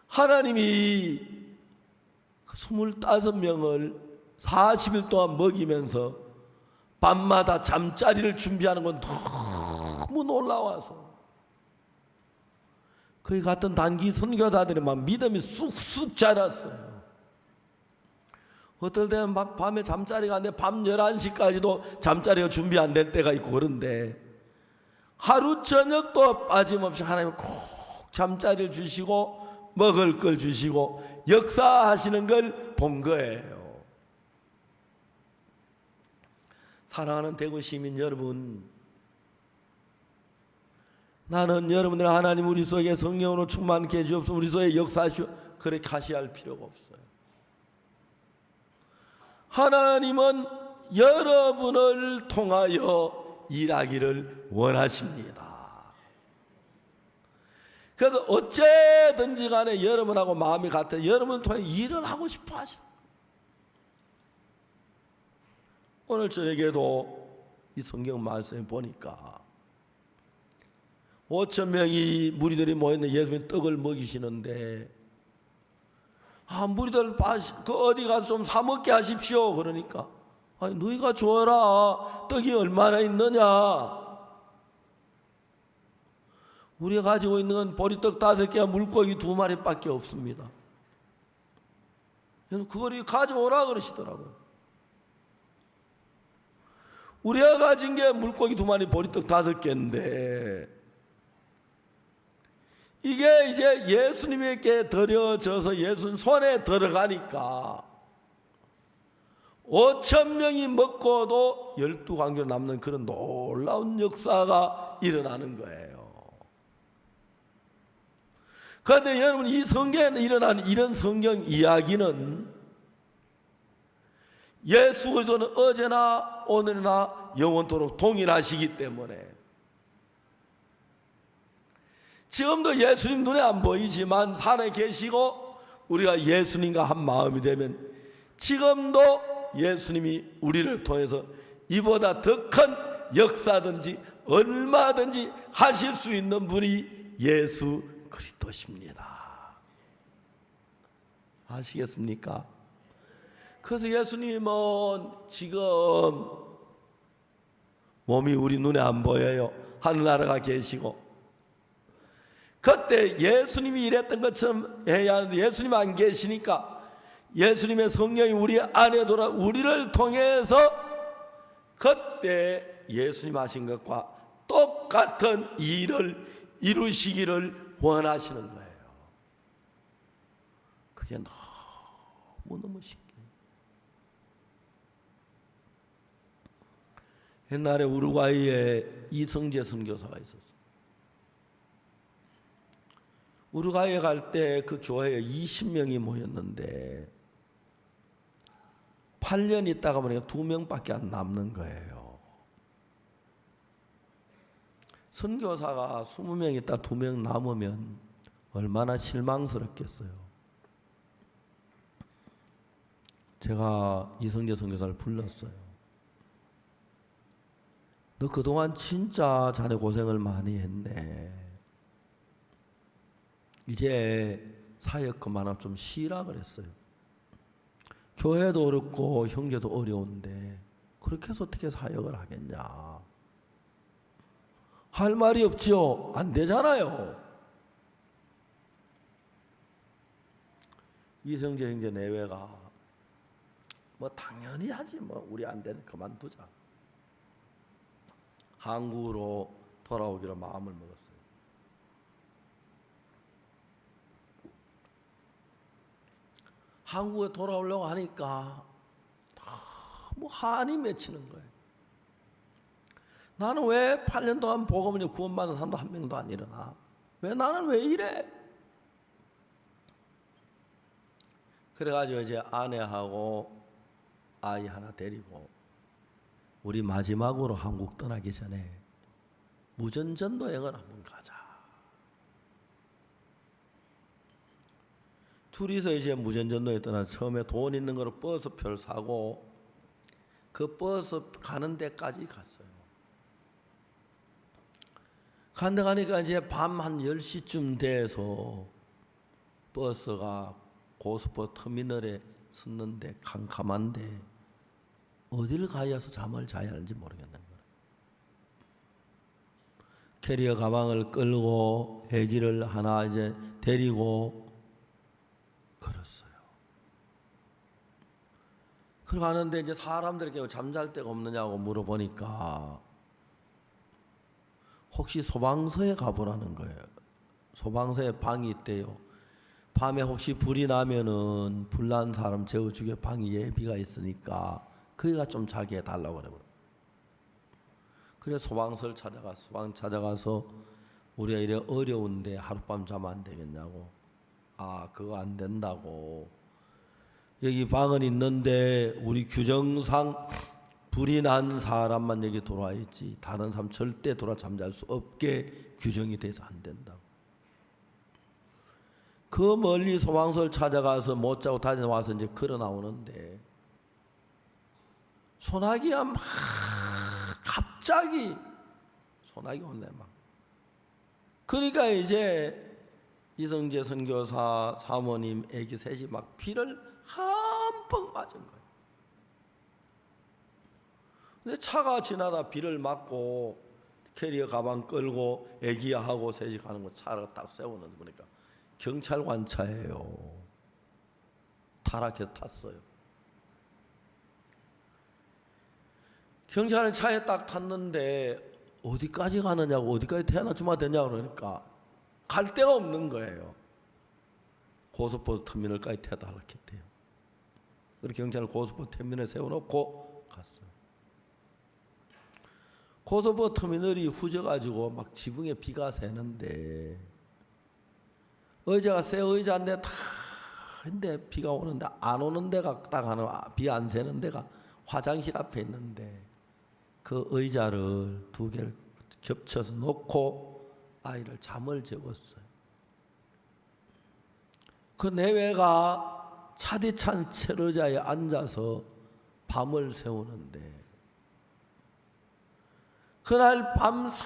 하나님이 25명을 40일 동안 먹이면서 밤마다 잠자리를 준비하는 건 너무 놀라워서 거기 갔던 단기 선교사들이 막 믿음이 쑥쑥 자랐어요. 어떨 때는 막 밤에 잠자리가 안 돼. 밤 11시까지도 잠자리가 준비 안 될 때가 있고 그런데 하루 저녁도 빠짐없이 하나님이 꼭 잠자리를 주시고 먹을 걸 주시고 역사하시는 걸 본 거예요. 사랑하는 대구 시민 여러분, 나는 여러분들 하나님 우리 속에 성령으로 충만케 해주옵소서, 우리 속에 역사하시오, 그렇게 하셔야 할 필요가 없어요. 하나님은 여러분을 통하여 일하기를 원하십니다. 그래서 어째든지 간에 여러분하고 마음이 같아 여러분을 통해 일을 하고 싶어 하시다. 오늘 저에게도 이 성경 말씀에 보니까 5,000명이 무리들이 모였는데 예수님이 떡을 먹이시는데 무리들 그 어디 가서 좀 사 먹게 하십시오. 그러니까 아니 너희가 줘라. 떡이 얼마나 있느냐. 우리가 가지고 있는 건 보리떡 5개와 물고기 2마리밖에 없습니다. 그걸 가져오라 그러시더라고요. 우리가 가진 게 물고기 2마리, 보리떡 5개인데 이게 이제 예수님에게 드려져서 예수님 손에 들어가니까 5,000명이 먹고도 12광주로 남는 그런 놀라운 역사가 일어나는 거예요. 그런데 여러분, 이 성경에 일어나는 이런 성경 이야기는 예수 그리스도는 어제나 오늘이나 영원토록 동일하시기 때문에 지금도 예수님 눈에 안 보이지만 산에 계시고 우리가 예수님과 한 마음이 되면 지금도 예수님이 우리를 통해서 이보다 더 큰 역사든지 얼마든지 하실 수 있는 분이 예수 그리스도십니다. 아시겠습니까? 그래서 예수님은 지금 몸이 우리 눈에 안 보여요. 하늘나라가 계시고 그때 예수님이 일했던 것처럼 해야 하는데 예수님 안 계시니까 예수님의 성령이 우리 안에 돌아 우리를 통해서 그때 예수님 하신 것과 똑같은 일을 이루시기를 원하시는 거예요. 그게 너무 신기해요. 옛날에 우루과이에 이성재 선교사가 있었어요. 우루과이에 갈 때 그 교회에 20명이 모였는데 8년 있다가 보니까 2명밖에 안 남는 거예요. 선교사가 20명 있다 2명 남으면 얼마나 실망스럽겠어요. 제가 이성재 선교사를 불렀어요. 너 그동안 진짜 자네 고생을 많이 했네. 이제 사역 그만하면 좀 쉬라 그랬어요. 교회도 어렵고 형제도 어려운데 그렇게 해서 어떻게 사역을 하겠냐. 할 말이 없지요. 안 되잖아요. 이성재 형제 내외가 뭐 당연히 하지 뭐 우리 안 되는 그만두자. 한국으로 돌아오기로 마음을 먹었어요. 한국에 돌아오려고 하니까 너무 한이 맺히는 거예요. 나는 왜 8년 동안 복음을 구원받은 사람도 한 명도 안 일어나? 나는 왜 이래? 그래가지고 이제 아내하고 아이 하나 데리고 우리 마지막으로 한국 떠나기 전에 무전전도 여행을 한번 가자. 둘이서 이제 무전전도에 떠나 처음에 돈 있는 거로 버스표를 사고 그 버스 가는 데까지 갔어요. 간데 가니까 이제 밤 한 10시쯤 돼서 버스가 고속버스 터미널에 섰는데 캄캄한데 어디를 가야서 잠을 자야 하는지 모르겠는 거예요. 캐리어 가방을 끌고 애기를 하나 이제 데리고 걸었어요. 그러고 가는데 이제 사람들에게 잠잘 데가 없느냐고 물어보니까 혹시 소방서에 가보라는 거예요. 소방서에 방이 있대요. 밤에 혹시 불이 나면은 불난 사람 재워주게 방이 예비가 있으니까 거기가 좀 자게 해달라고 그래요. 그래 소방서를 찾아가서 우리가 이래 어려운데 하룻밤 자면 안 되겠냐고. 아, 그거 안 된다고. 여기 방은 있는데 우리 규정상 불이 난 사람만 여기 들어와 있지 다른 사람 절대 들어와 잠잘 수 없게 규정이 돼서 안 된다고. 그 멀리 소방서를 찾아가서 못 자고 다녀와서 이제 걸어 나오는데 소나기가 막 갑자기 소나기 온네 막. 그러니까 이제 이성재 선교사 사모님 애기 셋이 막 비를 한 방 맞은 거예요. 근데 차가 지나다 비를 맞고 캐리어 가방 끌고 애기야하고 셋이 가는 거 차를 딱 세우는 거니까 경찰관 차예요. 타락해서 탔어요. 경찰은 차에 딱 탔는데 어디까지 가느냐고 어디까지 태어나주면 되냐고 그러니까 갈 데가 없는 거예요. 고속버스 터미널까지 태워다 하겠대요. 그래서 경찰은 고속버스 터미널에 세워놓고 갔어요. 고속버스 터미널이 후져가지고 막 지붕에 비가 새는데 의자가 새 의자인데 다 근데 비가 오는데 안 오는 데가 딱 하나 비 안 새는 데가 화장실 앞에 있는데 그 의자를 두 개를 겹쳐서 놓고 아이를 잠을 재웠어요. 그 내외가 차디찬 채로자에 앉아서 밤을 새우는데 그날 밤새도록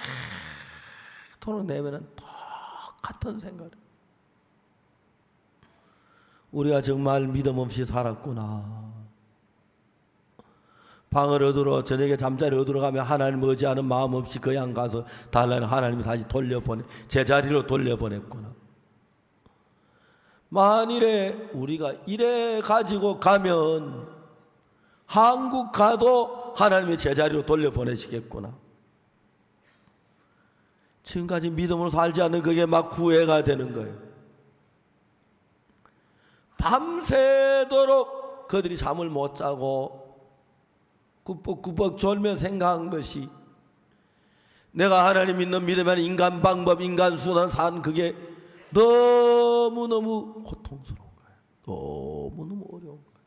내외는 똑같은 생각을 우리가 정말 믿음 없이 살았구나. 방을 얻으러 저녁에 잠자리 얻으러 가면 하나님을 의지하는 마음 없이 그냥 가서 달라는 하나님이 다시 제자리로 돌려보냈구나. 만일에 우리가 이래 가지고 가면 한국 가도 하나님의 제자리로 돌려보내시겠구나. 지금까지 믿음으로 살지 않는 그게 막 구애가 되는 거예요. 밤새도록 그들이 잠을 못 자고 꾸벅꾸벅 졸며 생각한 것이 내가 하나님 믿는 믿음의 인간 방법, 인간 수단 산 그게 너무너무 고통스러운 거예요. 너무너무 어려운 거예요.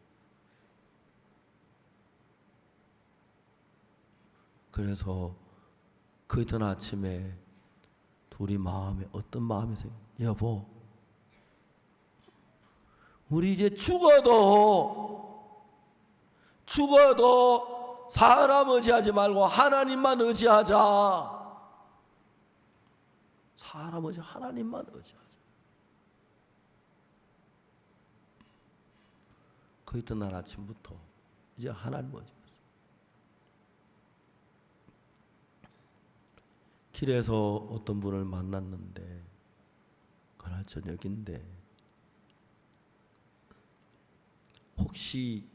그래서 그 이튿 아침에 둘이 마음에 어떤 마음이 생겨? 여보, 우리 이제 죽어도 사람 의지하지 말고 하나님만 의지하자. 사람 의지 하나님만 의지하자. 그 이튿날 아침부터 이제 하나님 의지했어요. 길에서 어떤 분을 만났는데 그날 저녁인데 혹시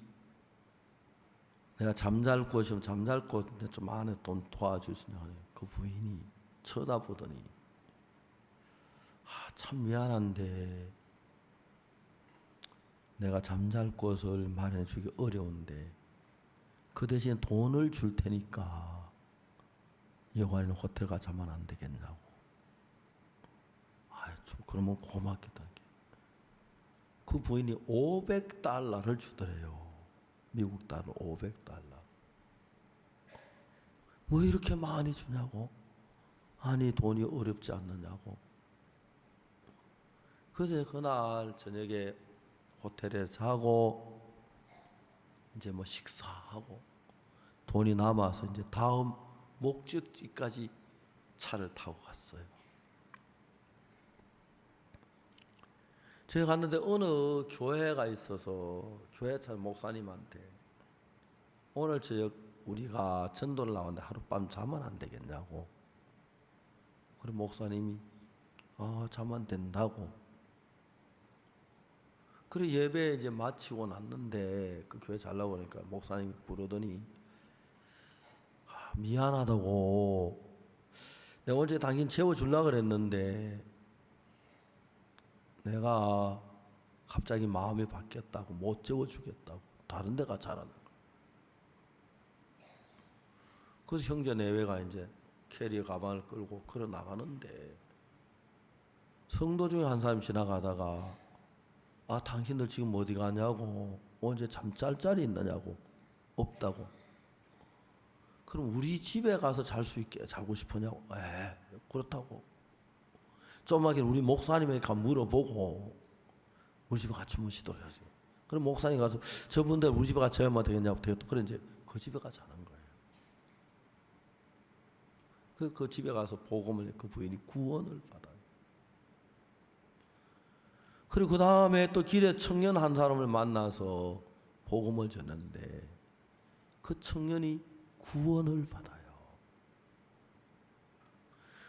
내가 잠잘 곳이면 잠잘 곳인데 좀 안에 돈 도와줄 수 있냐. 그 부인이 쳐다보더니 참 미안한데 내가 잠잘 곳을 마련해 주기 어려운데 그 대신 돈을 줄 테니까 여기 있는 호텔 가서 자면 안 되겠냐고. 그러면 고맙겠다. 그 부인이 $500를 주더래요. 미국 달러 $500. 뭐 이렇게 많이 주냐고. 아니 돈이 어렵지 않느냐고. 그래서 그날 저녁에 호텔에 자고 이제 뭐 식사하고 돈이 남아서 이제 다음 목적지까지 차를 타고 갔어요. 제가 갔는데 어느 교회가 있어서 교회차 목사님한테 오늘 저녁 우리가 전도를 나왔는데 하룻밤 자면 안 되겠냐고. 그래 목사님이 자면 된다고. 그래 예배 이제 마치고 났는데 그 교회 잘 나오니까 목사님이 부르더니 미안하다고. 내가 언제 당신 재워주려고 그랬는데 내가 갑자기 마음이 바뀌었다고 못 재워주겠다고 다른 데가 잘하는 거야. 그래서 형제 내외가 이제 캐리어 가방을 끌고 걸어 나가는데 성도 중에 한 사람이 지나가다가 당신들 지금 어디 가냐고, 언제 잠잘 자리 있느냐고. 없다고. 그럼 우리 집에 가서 잘 수 있게 자고 싶으냐고. 그렇다고. 좀하게 우리 목사님에게 가서 물어보고 우리 집에 같이 주무시도록 해야지. 그럼 목사님 가서 저분들 우리 집에 같이 자면 되겠냐고. 되겠다. 그래 이제 그 집에 가서 자는 거예요. 그 집에 가서 복음을 그 부인이 구원을 받아요. 그리고 그 다음에 또 길에 청년 한 사람을 만나서 복음을 전했는데 그 청년이 구원을 받아요.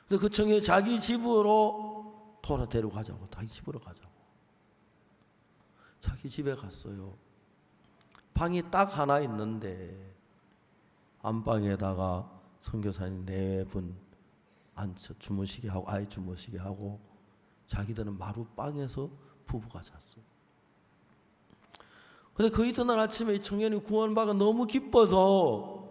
근데 그 청년이 자기 집으로 데려가자고. 자기 집으로 가자고. 자기 집에 갔어요. 방이 딱 하나 있는데 안방에다가 선교사님 4분 앉혀 주무시게 하고 아이 주무시게 하고 자기들은 마룻방에서 부부가 잤어요. 근데 그 이튿날 아침에 이 청년이 구원받아 너무 기뻐서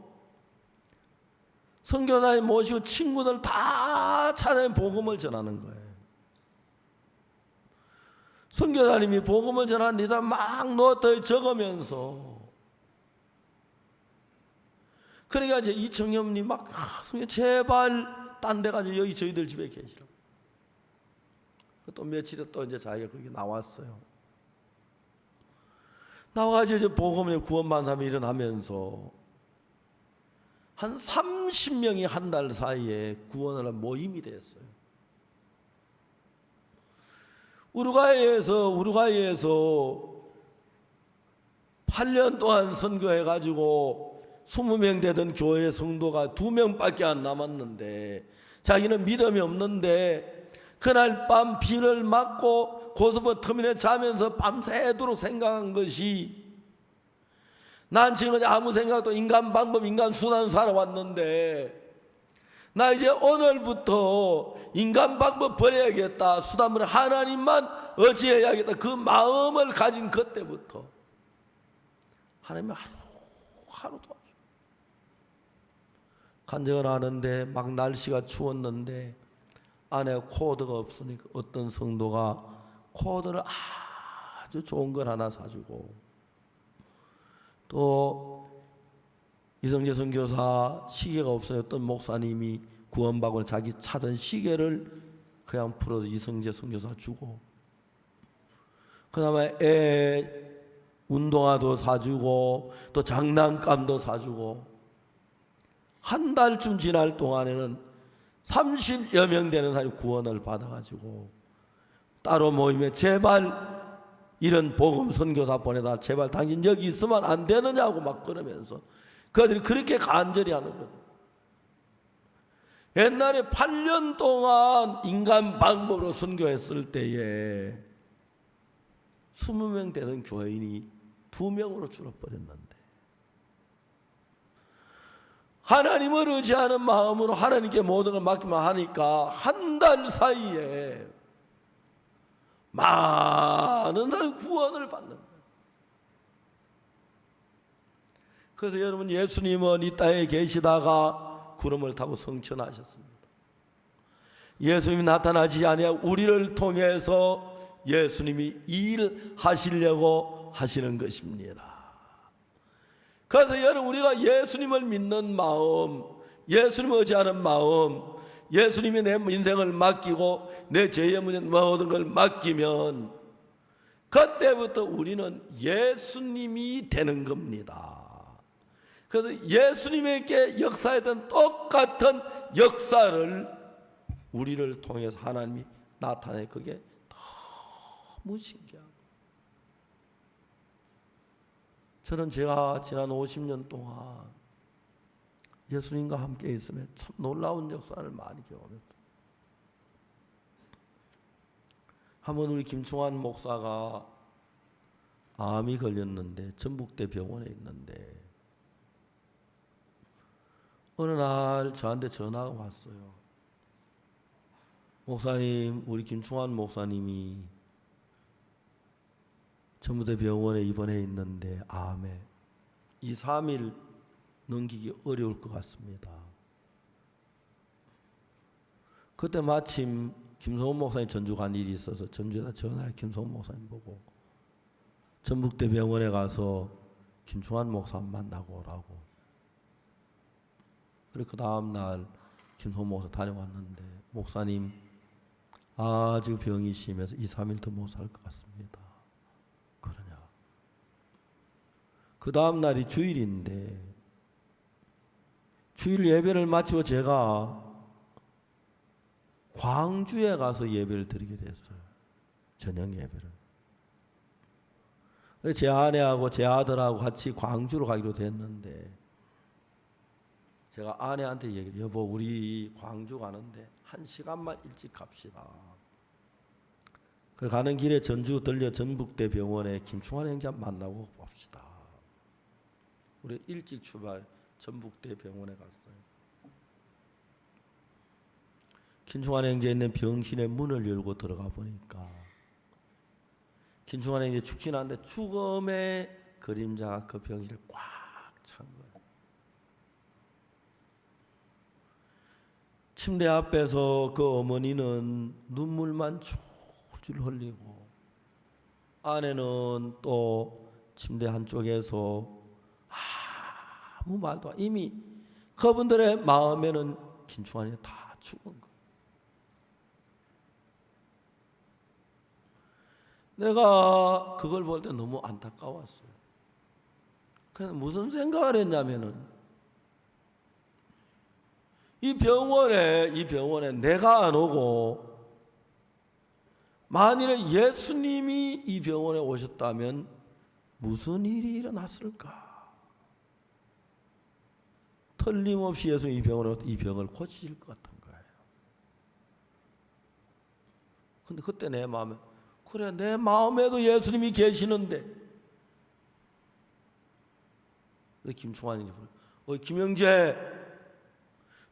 선교사님 모시고 친구들 다 찾아내 복음을 전하는 거예요. 선교사님이 복음을 전하는 이 사람 막 노트에 적으면서 그러니까 이제 이 청년이 막 선교 제발 딴 데 가서 여기 저희들 집에 계시라고. 또 며칠에 또 이제 자기가 거기 나왔어요. 나와가지고 이제 복음을 구원받은 사람이 일어나면서 한 30명이 한 달 사이에 구원을 한 모임이 됐어요. 우루과이에서 8년 동안 선교해가지고 20명 되던 교회 성도가 2명밖에 안 남았는데 자기는 믿음이 없는데 그날 밤 비를 맞고 고스톱 터미널에 자면서 밤새도록 생각한 것이 난 지금 아무 생각도 인간 방법 인간 수단 살아왔는데 나 이제 오늘부터 인간 방법 버려야겠다. 수단을 하나님만 의지해야겠다. 그 마음을 가진 그때부터 하나님이 하루 도와줘. 간증을 하는데 막 날씨가 추웠는데 안에 코드가 없으니까 어떤 성도가 코드를 아주 좋은 걸 하나 사주고 또 이성재 선교사 시계가 없어요. 어떤 목사님이 구원받고 자기 차던 시계를 그냥 풀어서 이성재 선교사 주고 그 다음에 애 운동화도 사주고 또 장난감도 사주고 한 달쯤 지날 동안에는 30여 명 되는 사람이 구원을 받아가지고 따로 모임에 제발 이런 복음 선교사 보내다 제발 당신 여기 있으면 안 되느냐고 막 그러면서 그들이 그렇게 간절히 하는 거예요. 옛날에 8년 동안 인간 방법으로 선교했을 때에 20명 되던 교인이 2명으로 줄어버렸는데 하나님을 의지하는 마음으로 하나님께 모든 걸 맡기만 하니까 한 달 사이에 많은 사람이 구원을 받는 거예요. 그래서 여러분 예수님은 이 땅에 계시다가 구름을 타고 성천하셨습니다. 예수님이 나타나지 아니하고 우리를 통해서 예수님이 일하시려고 하시는 것입니다. 그래서 여러분 우리가 예수님을 믿는 마음, 예수님을 의지하는 마음, 예수님이 내 인생을 맡기고 내 죄의 모든 걸 맡기면 그때부터 우리는 예수님이 되는 겁니다. 그래서 예수님에게 역사했던 똑같은 역사를 우리를 통해서 하나님이 나타내 그게 너무 신기하고 저는 제가 지난 50년 동안 예수님과 함께 있으면 참 놀라운 역사를 많이 경험했어요. 한번 우리 김충환 목사가 암이 걸렸는데 전북대 병원에 있는데 어느 날 저한테 전화가 왔어요. 목사님, 우리 김충환 목사님이 전북대 병원에 입원해 있는데 암에 2, 3일 넘기기 어려울 것 같습니다. 그때 마침 김성훈 목사님 전주 간 일이 있어서 전주에다 전화를 김성훈 목사님 보고 전북대 병원에 가서 김충환 목사 만나고 오라고. 그리고 그 다음날 김성훈 목사 다녀왔는데 목사님 아주 병이 심해서 2, 3일 더 못 살 것 같습니다. 그러냐. 그 다음날이 주일인데 주일 예배를 마치고 제가 광주에 가서 예배를 드리게 됐어요. 저녁 예배를. 제 아내하고 제 아들하고 같이 광주로 가기로 됐는데 제가 아내한테 얘기해요. 여보, 우리 광주 가는데 1시간만 일찍 갑시다. 그 가는 길에 전주 들려 전북대 병원에 김충환 형제 만나고 봅시다. 우리 일찍 출발 전북대 병원에 갔어요. 김충환 형제 있는 병실의 문을 열고 들어가 보니까 김충환 형제 축진하는데 죽음의 그림자가 그 병실에 꽉 찬 거예요. 침대 앞에서 그 어머니는 눈물만 줄줄 흘리고 아내는 또 침대 한쪽에서 아무 말도 이미 그분들의 마음에는 김충환이 다 죽은 거예요. 내가 그걸 볼 때 너무 안타까웠어요. 그래서 무슨 생각을 했냐면은 이 병원에 내가 안 오고 만일에 예수님이 이 병원에 오셨다면 무슨 일이 일어났을까? 틀림없이 예수님이 이 병원에 이 병을 고치실 것 같은 거예요. 근데 그때 내 마음에 그래, 내 마음에도 예수님이 계시는데. 김충환이 김영재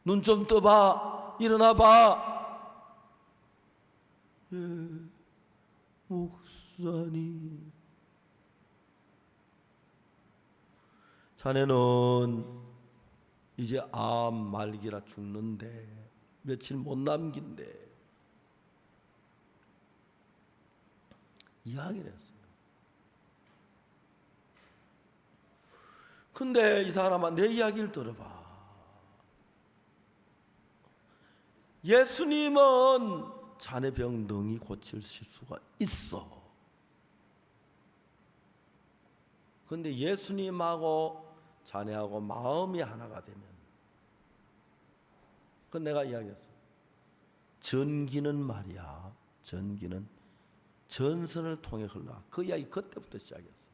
눈 좀 떠봐, 일어나봐. 예, 목사님. 자네는 이제 암 말기라 죽는데 며칠 못 남긴대. 이야기를 했어요. 근데 이 사람아, 내 이야기를 들어봐. 예수님은 자네 병 능히 고치실 수가 있어. 근데 예수님하고 자네하고 마음이 하나가 되면, 그건 내가 이야기했어. 전기는 말이야, 전기는 전선을 통해 흘러가. 그 이야기 그때부터 시작했어.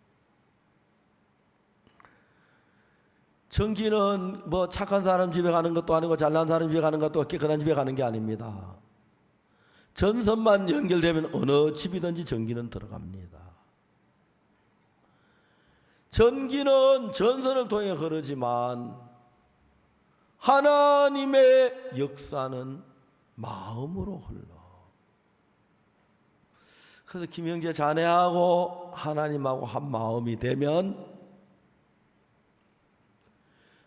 전기는 뭐 착한 사람 집에 가는 것도 아니고 잘난 사람 집에 가는 것도 깨끗한 집에 가는 게 아닙니다. 전선만 연결되면 어느 집이든지 전기는 들어갑니다. 전기는 전선을 통해 흐르지만 하나님의 역사는 마음으로 흘러. 그래서 김영재 자네하고 하나님하고 한 마음이 되면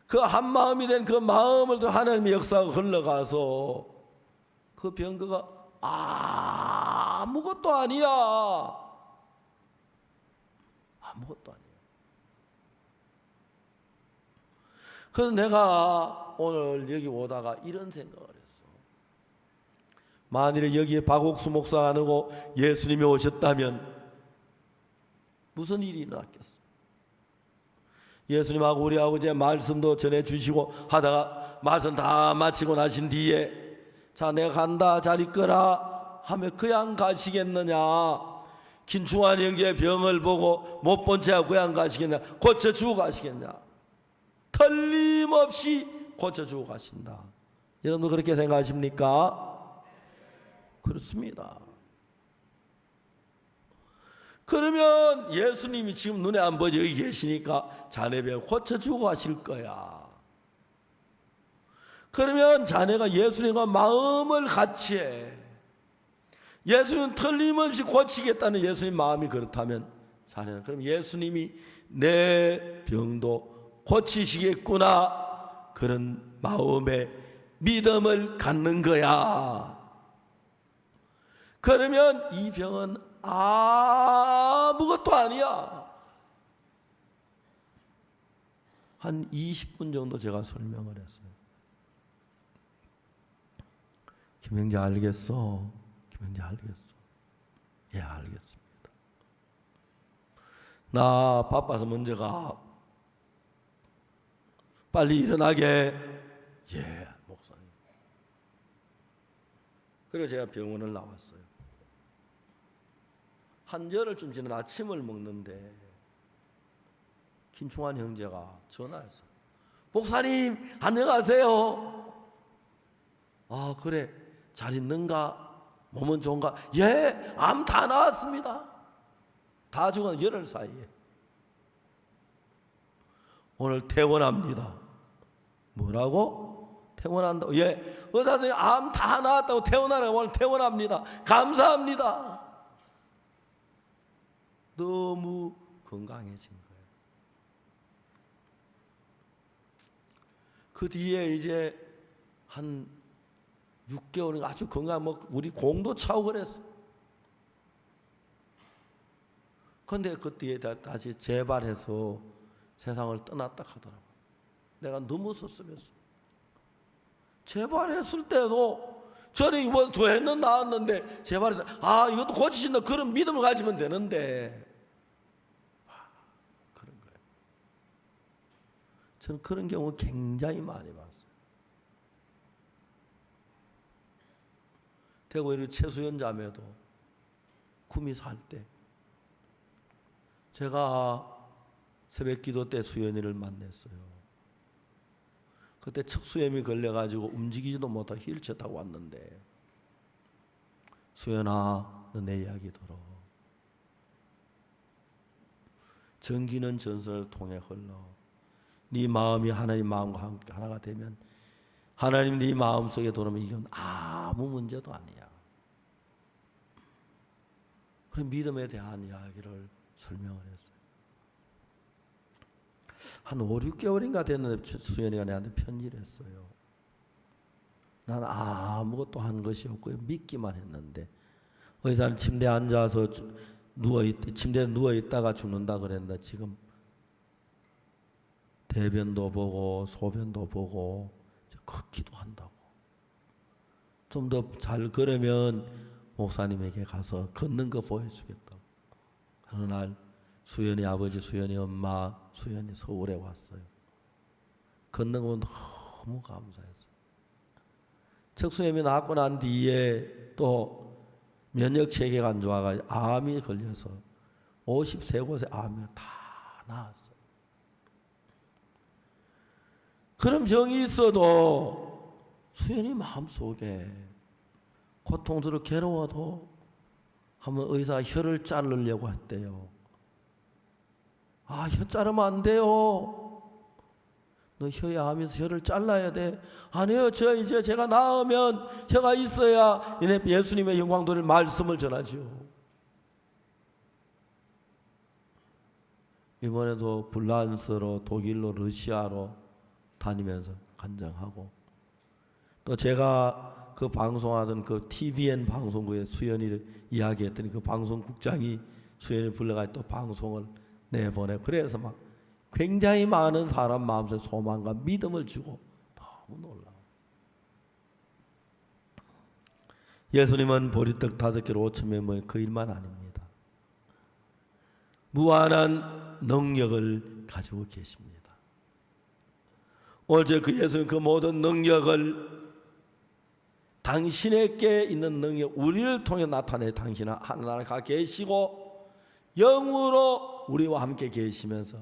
그 한 마음이 된 그 마음을 또 하나님의 역사가 흘러가서 그 병거가 아무것도 아니야. 아무것도 아니야. 그래서 내가 오늘 여기 오다가 이런 생각을 했어. 만일에 여기에 박옥수 목사가 아니고 예수님이 오셨다면 무슨 일이 일어났겠어? 예수님하고 우리하고 이제 말씀도 전해주시고 하다가 말씀 다 마치고 나신 뒤에 자, 내가 간다, 잘 있거라 하면 그냥 가시겠느냐? 김충환 형제의 병을 보고 못 본 채 그냥 가시겠냐? 고쳐주고 가시겠냐? 틀림없이 고쳐주고 가신다. 여러분도 그렇게 생각하십니까? 그렇습니다. 그러면 예수님이 지금 눈에 안 보여 여기 계시니까 자네 병 고쳐주고 가실 거야. 그러면 자네가 예수님과 마음을 같이 해. 예수님은 틀림없이 고치겠다는 예수님 마음이 그렇다면 자네는 그럼 예수님이 내 병도 고치시겠구나, 그런 마음의 믿음을 갖는 거야. 그러면 이 병은 아무것도 아니야. 한 20분 정도 제가 설명을 했어요. 김영재 알겠어? 김영재 알겠어? 예, 알겠습니다. 나 바빠서 먼저 가. 빨리 일어나게. 예, 목사님. 그리고 제가 병원을 나왔어요. 한 열흘쯤 지난 아침을 먹는데 김충환 형제가 전화했어요. 목사님 안녕하세요. 아, 그래, 잘 있는가? 몸은 좋은가? 예, 암 다 나왔습니다. 다 죽은 열흘 사이에. 오늘 퇴원합니다. 뭐라고? 퇴원한다고? 예, 의사들이 암 다 나왔다고 퇴원하라고. 오늘 퇴원합니다. 감사합니다. 너무 건강해진 거예요. 그 뒤에 이제 한 6개월인가 아주 건강, 우리 공도 차고 그랬어. 그런데 그 뒤에 다시 재발해서 세상을 떠났다 하더라고. 내가 너무 섭섭했어. 재발했을 때도 저는 뭐 좋아했는 나왔는데 재발해서 이것도 고치신다, 그런 믿음을 가지면 되는데 그런 거예요. 저는 그런 경우 굉장히 많이 봤어요. 대구 이 최수연 자매도 구미 살 때 제가 새벽 기도 때 수연이를 만났어요. 그때 척수염이 걸려가지고 움직이지도 못하고 휠체어 타고 왔는데, 수연아, 너 내 이야기 들어. 전기는 전선을 통해 흘러. 네 마음이 하나님 마음과 함께 하나가 되면, 하나님 네 마음속에 들어오면 이건 아무 문제도 아니야. 그 믿음에 대한 이야기를 설명을 했어요. 한 5, 6개월인가 됐는데 수연이가 내한테 편지를 했어요. 난 아무것도 한 것이 없고요, 믿기만 했는데 의사는 침대에 앉아서 침대에 누워있다가 죽는다 그랬는데 지금 대변도 보고 소변도 보고 걷기도 한다고. 좀 더 잘 걸으면 목사님에게 가서 걷는 거 보여주겠다고. 어느 날 수연이 아버지, 수연이 엄마, 수연이 서울에 왔어요. 걷는 거 너무 감사했어요. 척수염이 낫고 난 뒤에 또 면역 체계가 안 좋아가지고 암이 걸려서 53곳에 암이 다 나았어요. 그런 병이 있어도 수연이 마음속에 고통스럽고 괴로워도 한번 의사가 혀를 자르려고 했대요. 혀 자르면 안 돼요. 너 혀에 암에서 혀를 잘라야 돼. 아니요, 이제 제가 나으면 혀가 있어야 예수님의 영광 돌릴 말씀을 전하지요. 이번에도 불란스로, 독일로, 러시아로 다니면서 간증하고, 또 제가 그 방송하던 그 TVN 방송국에 수연이를 이야기했더니 그 방송국장이 수연이를 불러가지고 또 방송을 내보내고, 그래서 막 굉장히 많은 사람 마음속에 소망과 믿음을 주고 너무 놀라워. 예수님은 보리떡 5개로 5,000명 모인 그 일만 아닙니다. 무한한 능력을 가지고 계십니다. 오늘 그 예수님 그 모든 능력을, 당신에게 있는 능력, 우리를 통해 나타내 당신은 하나가 계시고 영으로 우리와 함께 계시면서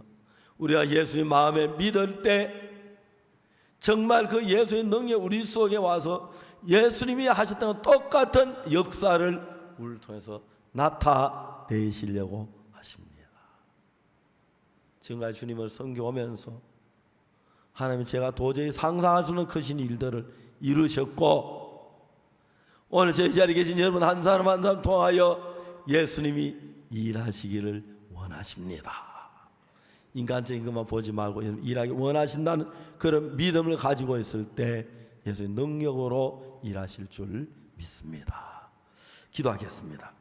우리가 예수님 마음에 믿을 때 정말 그 예수의 능력 우리 속에 와서 예수님이 하셨던 똑같은 역사를 우리를 통해서 나타내시려고 하십니다. 지금까지 주님을 섬겨오면서 하나님, 제가 도저히 상상할 수 없는 크신 일들을 이루셨고, 오늘 제 자리에 계신 여러분 한 사람 한 사람 통하여 예수님이 일하시기를 원하십니다. 인간적인 것만 보지 말고 일하기 원하신다는 그런 믿음을 가지고 있을 때 예수의 능력으로 일하실 줄 믿습니다. 기도하겠습니다.